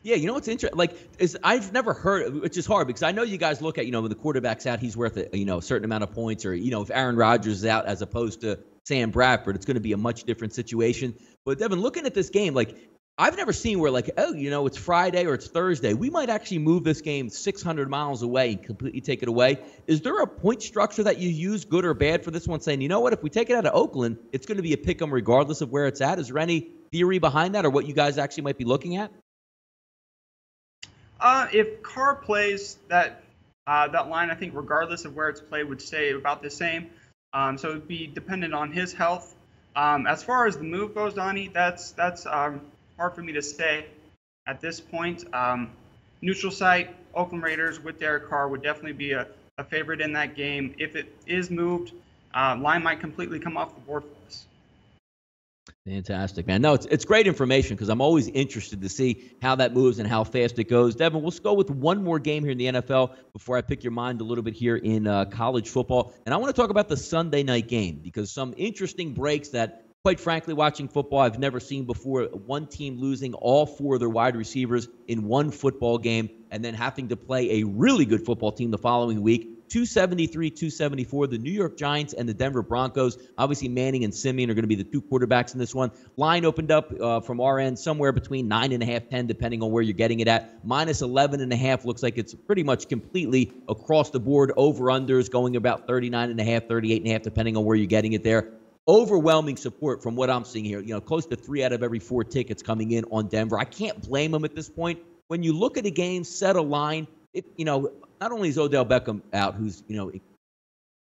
Yeah, what's interesting? I've never heard, which is hard, because I know you guys look at, when the quarterback's out, he's worth a certain amount of points, or if Aaron Rodgers is out as opposed to Sam Bradford, it's going to be a much different situation. But Devin, looking at this game, I've never seen where it's Friday or it's Thursday, we might actually move this game 600 miles away and completely take it away. Is there a point structure that you use, good or bad, for this one, saying, you know what, if we take it out of Oakland, it's going to be a pick 'em regardless of where it's at? Is there any theory behind that, or what you guys actually might be looking at? If Carr plays, that line, I think regardless of where it's played, would stay about the same. So it would be dependent on his health. As far as the move goes, Donnie, that's hard for me to say at this point. Neutral site, Oakland Raiders with Derek Carr would definitely be a favorite in that game. If it is moved, line might completely come off the board for us. Fantastic, man. No, it's great information, because I'm always interested to see how that moves and how fast it goes. Devin, we'll go with one more game here in the NFL before I pick your mind a little bit here in college football. And I want to talk about the Sunday night game, because some interesting breaks that, quite frankly, watching football, I've never seen before. One team losing all 4 of their wide receivers in one football game, and then having to play a really good football team the following week. 273-274, the New York Giants and the Denver Broncos. Obviously, Manning and Simeon are going to be the 2 quarterbacks in this one. Line opened up from our end somewhere between 9.5, 10, depending on where you're getting it at. -11.5 looks like it's pretty much completely across the board. Over-unders going about 39.5, 38.5, depending on where you're getting it there. Overwhelming support from what I'm seeing here. Close to 3 out of every 4 tickets coming in on Denver. I can't blame them at this point. When you look at a game, set a line, not only is Odell Beckham out, who's,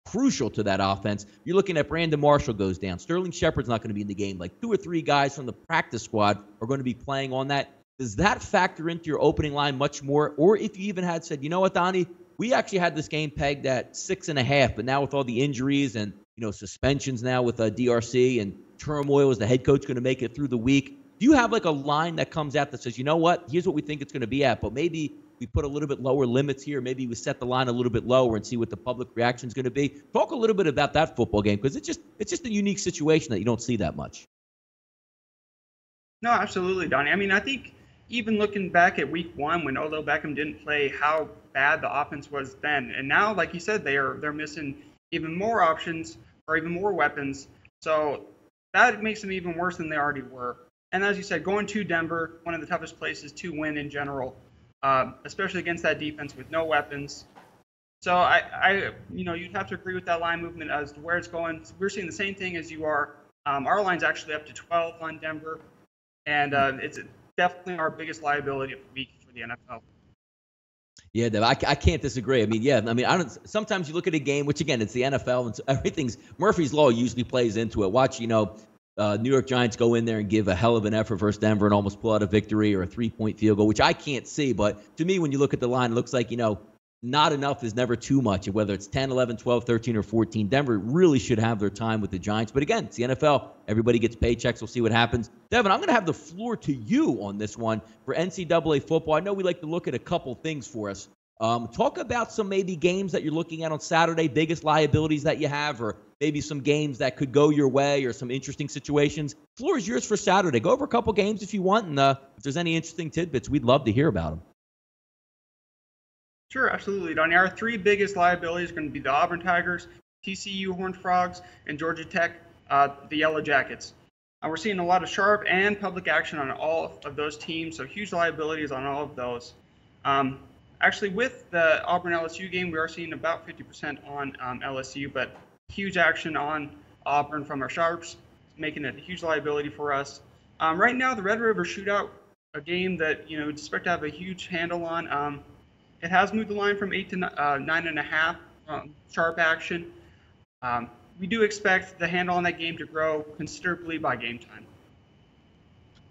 crucial to that offense, you're looking at Brandon Marshall goes down. Sterling Shepard's not going to be in the game. 2 or 3 guys from the practice squad are going to be playing on that. Does that factor into your opening line much more? Or if you even had said, you know what, Donnie, we actually had this game pegged at 6.5, but now with all the injuries and, suspensions now with DRC and turmoil, is the head coach going to make it through the week? Do you have a line that comes out that says, you know what, here's what we think it's going to be at, but maybe we put a little bit lower limits here. Maybe we set the line a little bit lower and see what the public reaction is going to be. Talk a little bit about that football game, because it's just a unique situation that you don't see that much. No, absolutely, Donnie. I mean, I think even looking back at week 1 when Odell Beckham didn't play, how bad the offense was then. And now, like you said, they're missing even more options or even more weapons. So that makes them even worse than they already were. And as you said, going to Denver, one of the toughest places to win in general, especially against that defense with no weapons. So you'd have to agree with that line movement as to where it's going. We're seeing the same thing as you are. Our line's actually up to 12 on Denver, and it's definitely our biggest liability of the week for the NFL. Yeah, Dev, I can't disagree. I mean, sometimes you look at a game, which again, it's the NFL, and so everything's Murphy's Law usually plays into it. Watch, New York Giants go in there and give a hell of an effort versus Denver and almost pull out a victory or a 3-point field goal, which I can't see. But to me, when you look at the line, it looks like, not enough is never too much. Whether it's 10, 11, 12, 13, or 14, Denver really should have their time with the Giants. But again, it's the NFL. Everybody gets paychecks. We'll see what happens. Devin, I'm going to have the floor to you on this one for NCAA football. I know we like to look at a couple things for us. Talk about some maybe games that you're looking at on Saturday, biggest liabilities that you have, or maybe some games that could go your way or some interesting situations. Floor is yours for Saturday. Go over a couple games if you want, and if there's any interesting tidbits, we'd love to hear about them. Sure, absolutely, Donnie. Our 3 biggest liabilities are going to be the Auburn Tigers, TCU Horned Frogs, and Georgia Tech, the Yellow Jackets. We're seeing a lot of sharp and public action on all of those teams, so huge liabilities on all of those. Actually, with the Auburn-LSU game, we are seeing about 50% on LSU, but huge action on Auburn from our sharps, making it a huge liability for us. Right now, the Red River Shootout, a game that we'd expect to have a huge handle on. It has moved the line from 8 to 9.5 sharp action. We do expect the handle on that game to grow considerably by game time.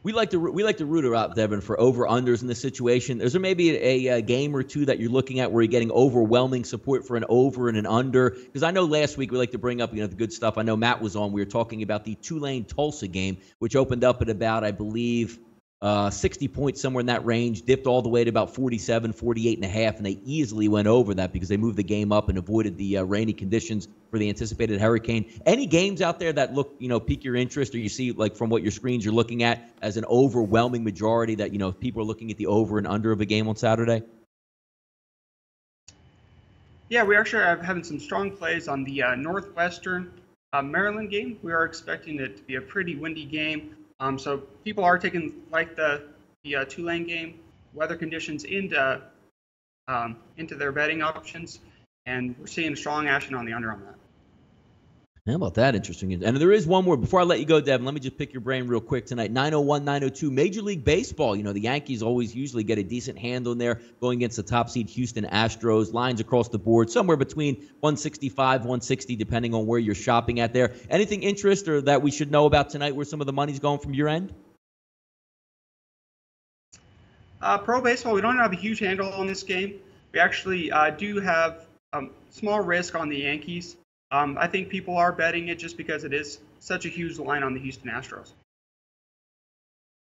We like to root her out, Devin, for over-unders in this situation. Is there maybe a game or two that you're looking at where you're getting overwhelming support for an over and an under? Because I know last week we like to bring up the good stuff. I know Matt was on. We were talking about the Tulane-Tulsa game, which opened up at about, I believe, 60 points, somewhere in that range, dipped all the way to about 47, 48.5, and they easily went over that because they moved the game up and avoided the rainy conditions for the anticipated hurricane. Any games out there that look, pique your interest, or you see, like from what your screens you're looking at, as an overwhelming majority that, people are looking at the over and under of a game on Saturday? Yeah, we actually are having some strong plays on the Northwestern Maryland game. We are expecting it to be a pretty windy game. So people are taking, like the Tulane game, weather conditions into their betting options, and we're seeing strong action on the under on that. How about that? Interesting. And there is one more. Before I let you go, Devin, let me just pick your brain real quick tonight. 9:01, 9:02, Major League Baseball. The Yankees usually get a decent handle in there going against the top seed Houston Astros. Lines across the board, somewhere between 165, 160, depending on where you're shopping at there. Anything interest or that we should know about tonight where some of the money's going from your end? Pro baseball, we don't have a huge handle on this game. We actually do have small risk on the Yankees. I think people are betting it just because it is such a huge line on the Houston Astros.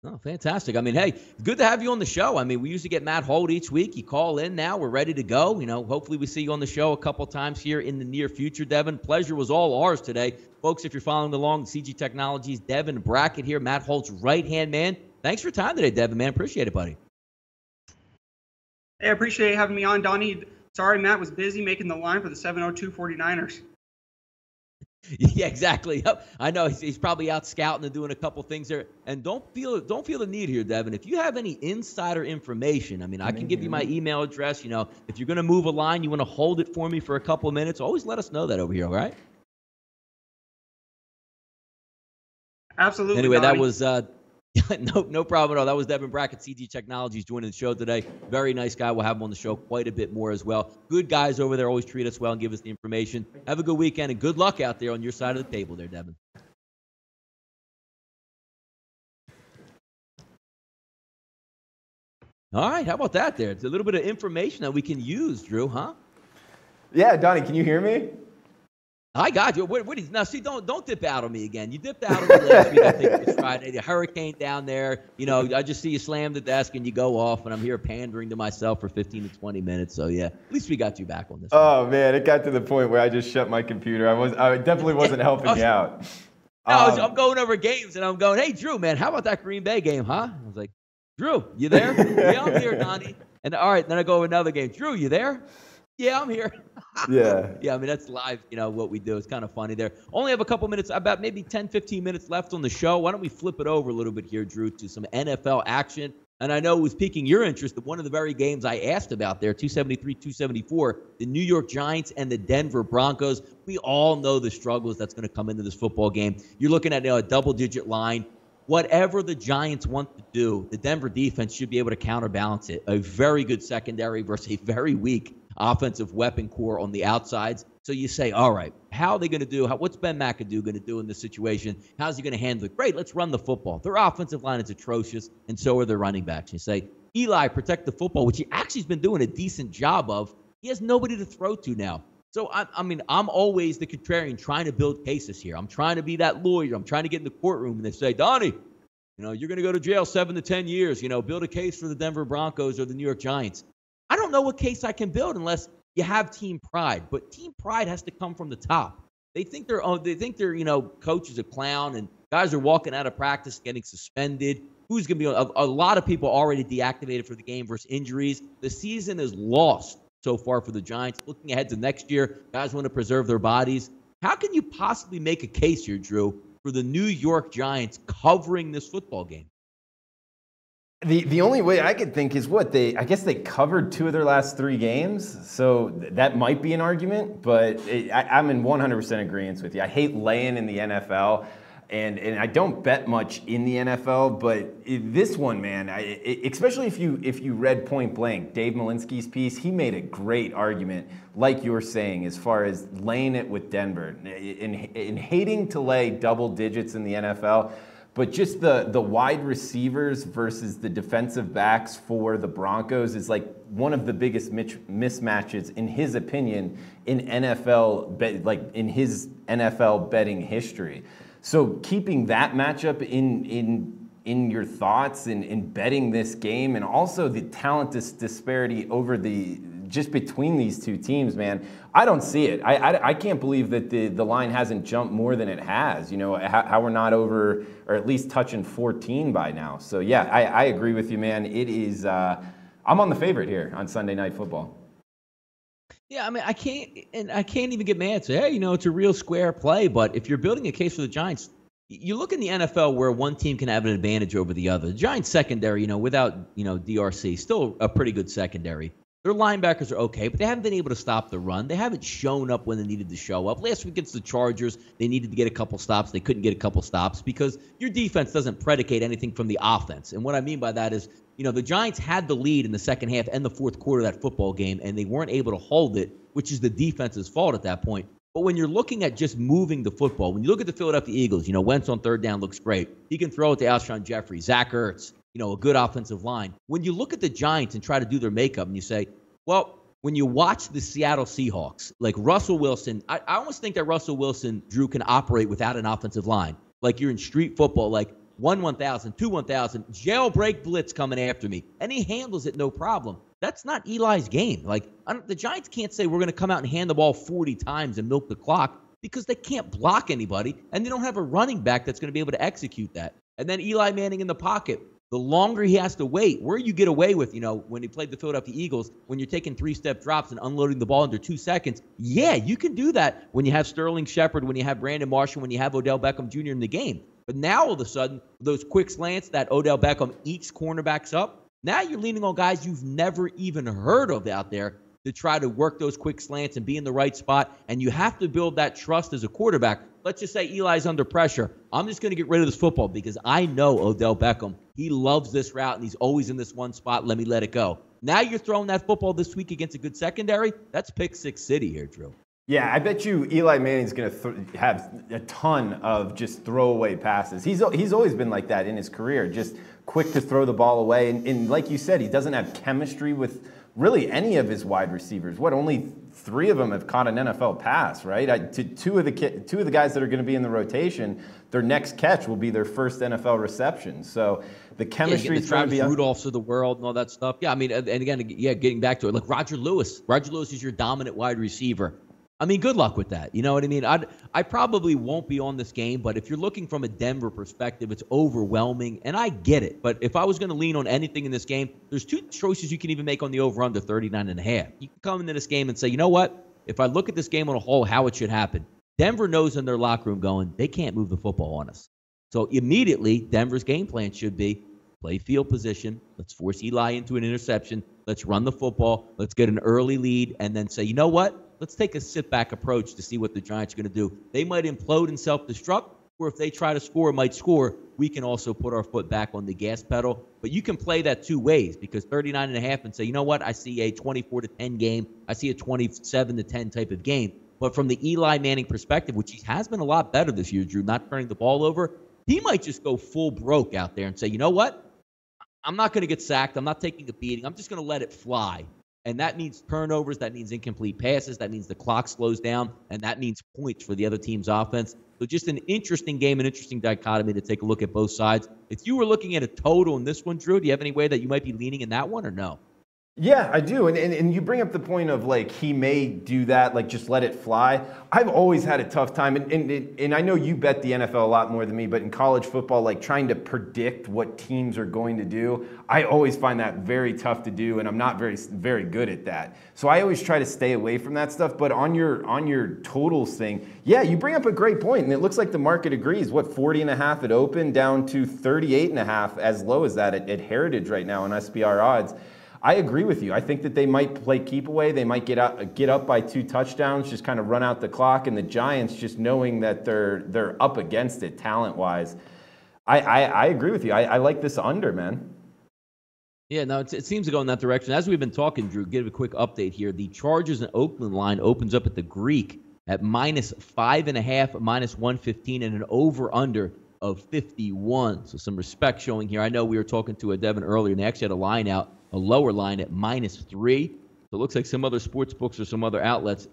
Oh, fantastic. I mean, hey, good to have you on the show. We usually get Matt Holt each week. You call in now. We're ready to go. Hopefully we see you on the show a couple times here in the near future, Devin. Pleasure was all ours today. Folks, if you're following along, CG Technologies, Devin Brackett here, Matt Holt's right-hand man. Thanks for your time today, Devin, man. Appreciate it, buddy. Hey, I appreciate having me on, Donnie. Sorry, Matt was busy making the line for the 702 49ers. Yeah, exactly. Yep. I know he's probably out scouting and doing a couple things there. And don't feel the need here, Devin. If you have any insider information, I can give you my email address. If you're going to move a line, you want to hold it for me for a couple of minutes, always let us know that over here, all right? Absolutely. Anyway, Donnie. That was no problem at all. That was Devin Brackett, CG Technologies, joining the show today. Very nice guy. We'll have him on the show quite a bit more as well. Good guys over there, always treat us well and give us the information. Have a good weekend and good luck out there on your side of the table there, Devin. All right, how about that there? It's a little bit of information that we can use, Drew, huh? Yeah, Donnie, can you hear me? I got you. What is now? See, don't dip out on me again. You dipped out on me last week. I think it was Friday. The hurricane down there. I just see you slam the desk and you go off, and I'm here pandering to myself for 15 to 20 minutes. So yeah, at least we got you back on this. Oh man, it got to the point where I just shut my computer. I definitely wasn't helping you out. No, I'm going over games, and I'm going, hey Drew, man, how about that Green Bay game, huh? I was like, Drew, you there? Yeah, I'm here, Donnie. And all right, then I go over another game. Drew, you there? Yeah, I'm here. Yeah. Yeah, I mean, that's live, what we do. It's kind of funny there. Only have a couple minutes, about maybe 10, 15 minutes left on the show. Why don't we flip it over a little bit here, Drew, to some NFL action. And I know it was piquing your interest that one of the very games I asked about there, 273-274, the New York Giants and the Denver Broncos. We all know the struggles that's going to come into this football game. You're looking at a double-digit line. Whatever the Giants want to do, the Denver defense should be able to counterbalance it. A very good secondary versus a very weak offensive weapon core on the outsides. So you say, all right, how are they going to do? What's Ben McAdoo going to do in this situation? How's he going to handle it? Great, let's run the football. Their offensive line is atrocious, and so are their running backs. You say, Eli, protect the football, which he actually has been doing a decent job of. He has nobody to throw to now. So, I'm always the contrarian trying to build cases here. I'm trying to be that lawyer. I'm trying to get in the courtroom, and they say, Donnie, you're going to go to jail 7 to 10 years. Build a case for the Denver Broncos or the New York Giants. I don't know what case I can build unless you have team pride, but team pride has to come from the top. They think their coach is a clown, and guys are walking out of practice getting suspended. Who's going to be a lot of people already deactivated for the game versus injuries. The season is lost so far for the Giants. Looking ahead to next year, guys want to preserve their bodies. How can you possibly make a case here, Drew, for the New York Giants covering this football game? The only way I could think is I guess they covered 2 of their last 3 games, so that might be an argument, but I'm in 100% agreement with you. I hate laying in the NFL, and I don't bet much in the NFL, but this one, man, especially if you read Point Blank, Dave Malinsky's piece, he made a great argument, like you're saying, as far as laying it with Denver. In hating to lay double digits in the NFL, but just the wide receivers versus the defensive backs for the Broncos is like one of the biggest mismatches, in his opinion, in his NFL betting history. So keeping that matchup in your thoughts in betting this game, and also the talent disparity just between these two teams, man, I don't see it. I can't believe that the line hasn't jumped more than it has. How we're not over, or at least touching 14 by now. So yeah, I agree with you, man. It is. I'm on the favorite here on Sunday Night Football. Yeah, I can't even get mad and say, hey, it's a real square play. But if you're building a case for the Giants, you look in the NFL where one team can have an advantage over the other. The Giants secondary, without DRC, still a pretty good secondary. Their linebackers are okay, but they haven't been able to stop the run. They haven't shown up when they needed to show up. Last week against the Chargers, they needed to get a couple stops. They couldn't get a couple stops because your defense doesn't predicate anything from the offense. And what I mean by that is, the Giants had the lead in the second half and the fourth quarter of that football game, and they weren't able to hold it, which is the defense's fault at that point. But when you're looking at just moving the football, when you look at the Philadelphia Eagles, Wentz on third down looks great. He can throw it to Alshon Jeffrey, Zach Ertz, a good offensive line. When you look at the Giants and try to do their makeup and you say, well, when you watch the Seattle Seahawks, like Russell Wilson, I almost think that Russell Wilson, Drew, can operate without an offensive line. Like you're in street football, like 1-1000, 2-1000, jailbreak blitz coming after me. And he handles it no problem. That's not Eli's game. The Giants can't say we're going to come out and hand the ball 40 times and milk the clock because they can't block anybody, and they don't have a running back that's going to be able to execute that. And then Eli Manning in the pocket. The longer he has to wait, where you get away with, when he played the Philadelphia Eagles, when you're taking 3-step drops and unloading the ball under 2 seconds, yeah, you can do that when you have Sterling Shepard, when you have Brandon Marshall, when you have Odell Beckham Jr. in the game. But now all of a sudden, those quick slants that Odell Beckham eats cornerbacks up, now you're leaning on guys you've never even heard of out there to try to work those quick slants and be in the right spot. And you have to build that trust as a quarterback. Let's just say Eli's under pressure. I'm just going to get rid of this football because I know Odell Beckham. He loves this route, and he's always in this one spot. Let me let it go. Now you're throwing that football this week against a good secondary. That's pick six city here, Drew. Yeah, I bet you Eli Manning's going to have a ton of just throwaway passes. He's always been like that in his career, just quick to throw the ball away. And like you said, he doesn't have chemistry with really any of his wide receivers. Only 3 of them have caught an NFL pass, right? Two of the guys that are going to be in the rotation, their next catch will be their first NFL reception. So the chemistry is going to be Rudolphs of the world and all that stuff. Yeah, I mean, and again, getting back to it, like Roger Lewis. Roger Lewis is your dominant wide receiver. I mean, good luck with that. You know what I mean? I probably won't be on this game, but if you're looking from a Denver perspective, it's overwhelming, and I get it. But if I was going to lean on anything in this game, there's 2 choices you can even make on the over-under 39.5. You can come into this game and say, you know what? If I look at this game on a whole, how it should happen. Denver knows in their locker room going, they can't move the football on us. So immediately, Denver's game plan should be play field position. Let's force Eli into an interception. Let's run the football. Let's get an early lead, and then say, you know what? Let's take a sit-back approach to see what the Giants are going to do. They might implode and self-destruct, or if they try to score, might score. We can also put our foot back on the gas pedal. But you can play that 2 ways, because 39.5 and say, you know what, I see a 24-10 game. I see a 27-10 type of game. But from the Eli Manning perspective, which he has been a lot better this year, Drew, not turning the ball over, he might just go full broke out there and say, you know what, I'm not going to get sacked. I'm not taking a beating. I'm just going to let it fly. And that means turnovers, that means incomplete passes, that means the clock slows down, and that means points for the other team's offense. So just an interesting game, an interesting dichotomy to take a look at both sides. If you were looking at a total in this one, Drew, do you have any way that you might be leaning in that one or no? Yeah, I do. And you bring up the point of, like, he may do that, like, just let it fly. I've always had a tough time, and I know you bet the NFL a lot more than me, but in college football, like, trying to predict what teams are going to do, I always find that very tough to do, and I'm not very good at that. So I always try to stay away from that stuff. But on your totals thing, yeah, you bring up a great point, and it looks like the market agrees. What, 40.5 at open, down to 38.5, as low as that at Heritage right now on SBR odds. I agree with you. I think that they might play keep away. They might get up by 2 touchdowns, just kind of run out the clock. And the Giants, just knowing that they're up against it talent-wise, I agree with you. I like this under, man. Yeah, no, it seems to go in that direction. As we've been talking, Drew, give a quick update here. The Chargers and Oakland line opens up at the Greek at -5.5, -115, and an over-under of 51. So some respect showing here. I know we were talking to Devin earlier, and they actually had a line out, a lower line at -3. So it looks like some other sports books or some other outlets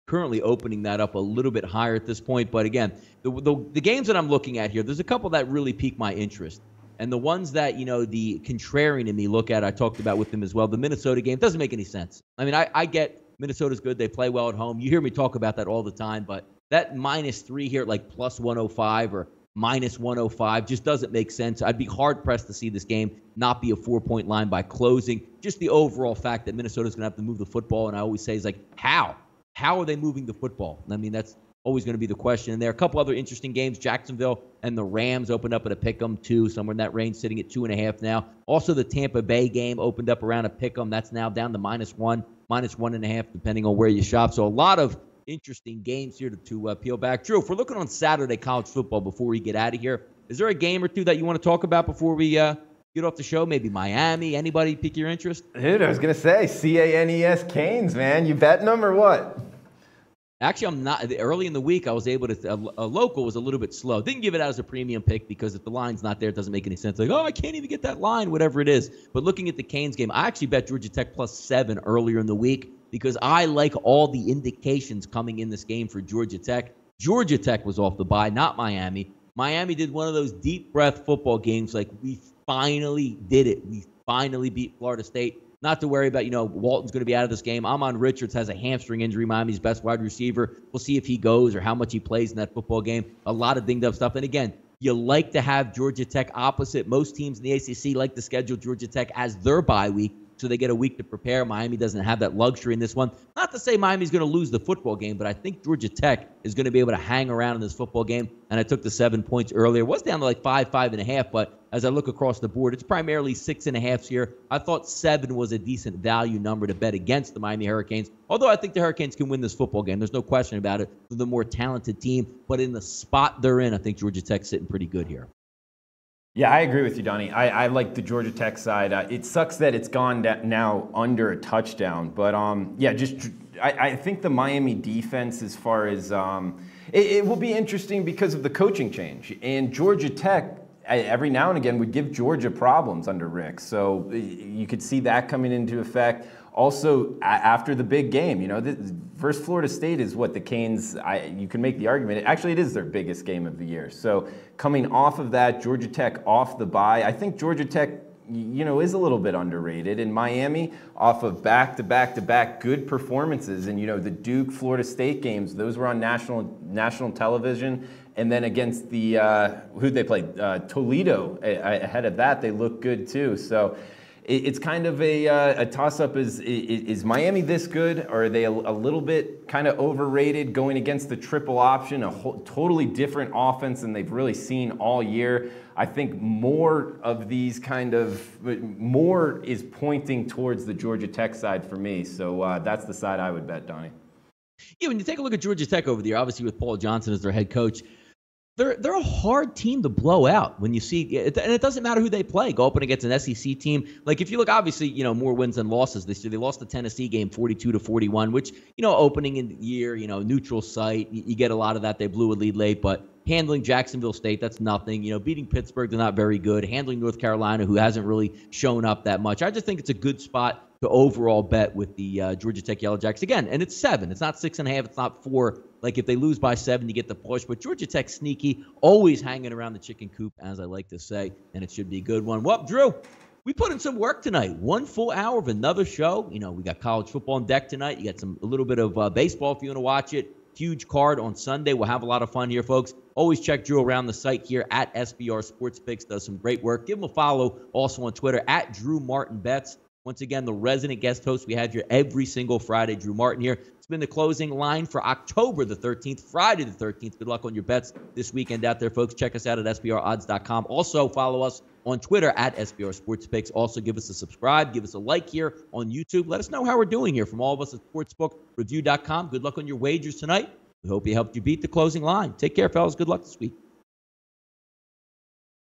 currently opening that up a little bit higher at this point. But again, the games that I'm looking at here, there's a couple that really pique my interest. And the ones that, you know, the contrarian in me look at, I talked about with them as well. The Minnesota game doesn't make any sense. I mean, I get Minnesota's good. They play well at home. You hear me talk about that all the time. But that -3 here at like +105 or -105 just doesn't make sense. I'd be hard-pressed to see this game not be a 4-point line by closing. Just the overall fact that Minnesota's going to have to move the football, and I always say is like, how? How are they moving the football? I mean, that's always going to be the question. And there are a couple other interesting games. Jacksonville and the Rams opened up at a pick'em, too, somewhere in that range, sitting at 2.5 now. Also, the Tampa Bay game opened up around a pick'em. That's now down to -1, -1.5, depending on where you shop. So a lot of interesting games here to peel back. Drew, if we're looking on Saturday college football before we get out of here, is there a game or two that you want to talk about before we get off the show? Maybe Miami? Anybody pique your interest? Dude, I was going to say CANES Canes, man. You betting them or what? Actually, I'm not. Early in the week, I was able to. A local was a little bit slow. Didn't give it out as a premium pick because if the line's not there, it doesn't make any sense. Like, oh, I can't even get that line, whatever it is. But looking at the Canes game, I actually bet Georgia Tech +7 earlier in the week because I like all the indications coming in this game for Georgia Tech. Georgia Tech was off the bye, not Miami. Miami did one of those deep breath football games like, we finally did it. We finally beat Florida State. Not to worry about, Walton's going to be out of this game. Amon Richards has a hamstring injury, Miami's best wide receiver. We'll see if he goes or how much he plays in that football game. A lot of dinged up stuff. And again, you like to have Georgia Tech opposite. Most teams in the ACC like to schedule Georgia Tech as their bye week, so they get a week to prepare. Miami doesn't have that luxury in this one. Not to say Miami's going to lose the football game, but I think Georgia Tech is going to be able to hang around in this football game. And I took the 7 points earlier. It was down to like 5.5, but as I look across the board, it's primarily 6.5 here. I thought 7 was a decent value number to bet against the Miami Hurricanes. Although I think the Hurricanes can win this football game. There's no question about it. They're the more talented team, but in the spot they're in, I think Georgia Tech's sitting pretty good here. Yeah, I agree with you, Donnie. I like the Georgia Tech side. It sucks that it's gone now under a touchdown. But, I think the Miami defense, as far as it will be interesting because of the coaching change. And Georgia Tech, every now and again, would give Georgia problems under Rick. So you could see that coming into effect. Also, after the big game, versus Florida State is what the Canes, you can make the argument, actually it is their biggest game of the year. So coming off of that, Georgia Tech off the bye, I think Georgia Tech is a little bit underrated. And Miami, off of back-to-back good performances, and the Duke, Florida State games, those were on national television. And then against the who'd they play? Toledo. Ahead of that, they look good too. So it's kind of a toss-up. Is Miami this good, or are they a little bit kind of overrated going against the triple option, a totally different offense than they've really seen all year? I think more is pointing towards the Georgia Tech side for me. So that's the side I would bet, Donnie. Yeah, when you take a look at Georgia Tech over the year, obviously with Paul Johnson as their head coach, they're a hard team to blow out when you see, and it doesn't matter who they play. Go up against an SEC team. Like if you look, obviously, more wins than losses this year. They lost the Tennessee game 42-41, which, opening in the year, neutral site. You get a lot of that. They blew a lead late, but handling Jacksonville State, that's nothing. Beating Pittsburgh, they're not very good. Handling North Carolina, who hasn't really shown up that much. I just think it's a good spot to overall bet with the Georgia Tech Yellow Jackets. Again, and it's 7. It's not 6.5. It's not 4. Like if they lose by 7, you get the push. But Georgia Tech sneaky, always hanging around the chicken coop, as I like to say, and it should be a good one. Well, Drew, we put in some work tonight. 1 full hour of another show. We got college football on deck tonight. You got a little bit of baseball if you want to watch it. Huge card on Sunday. We'll have a lot of fun here, folks. Always check Drew around the site here at SBR Sports Picks. Does some great work. Give him a follow also on Twitter at Drew Martin Bets. Once again, the resident guest host we had here every single Friday, Drew Martin here. It's been the closing line for October the 13th, Friday the 13th. Good luck on your bets this weekend out there, folks. Check us out at SBRodds.com. Also, follow us on Twitter at SBR Sports Picks. Also, give us a subscribe. Give us a like here on YouTube. Let us know how we're doing here from all of us at SportsbookReview.com. Good luck on your wagers tonight. We hope we helped you beat the closing line. Take care, fellas. Good luck this week.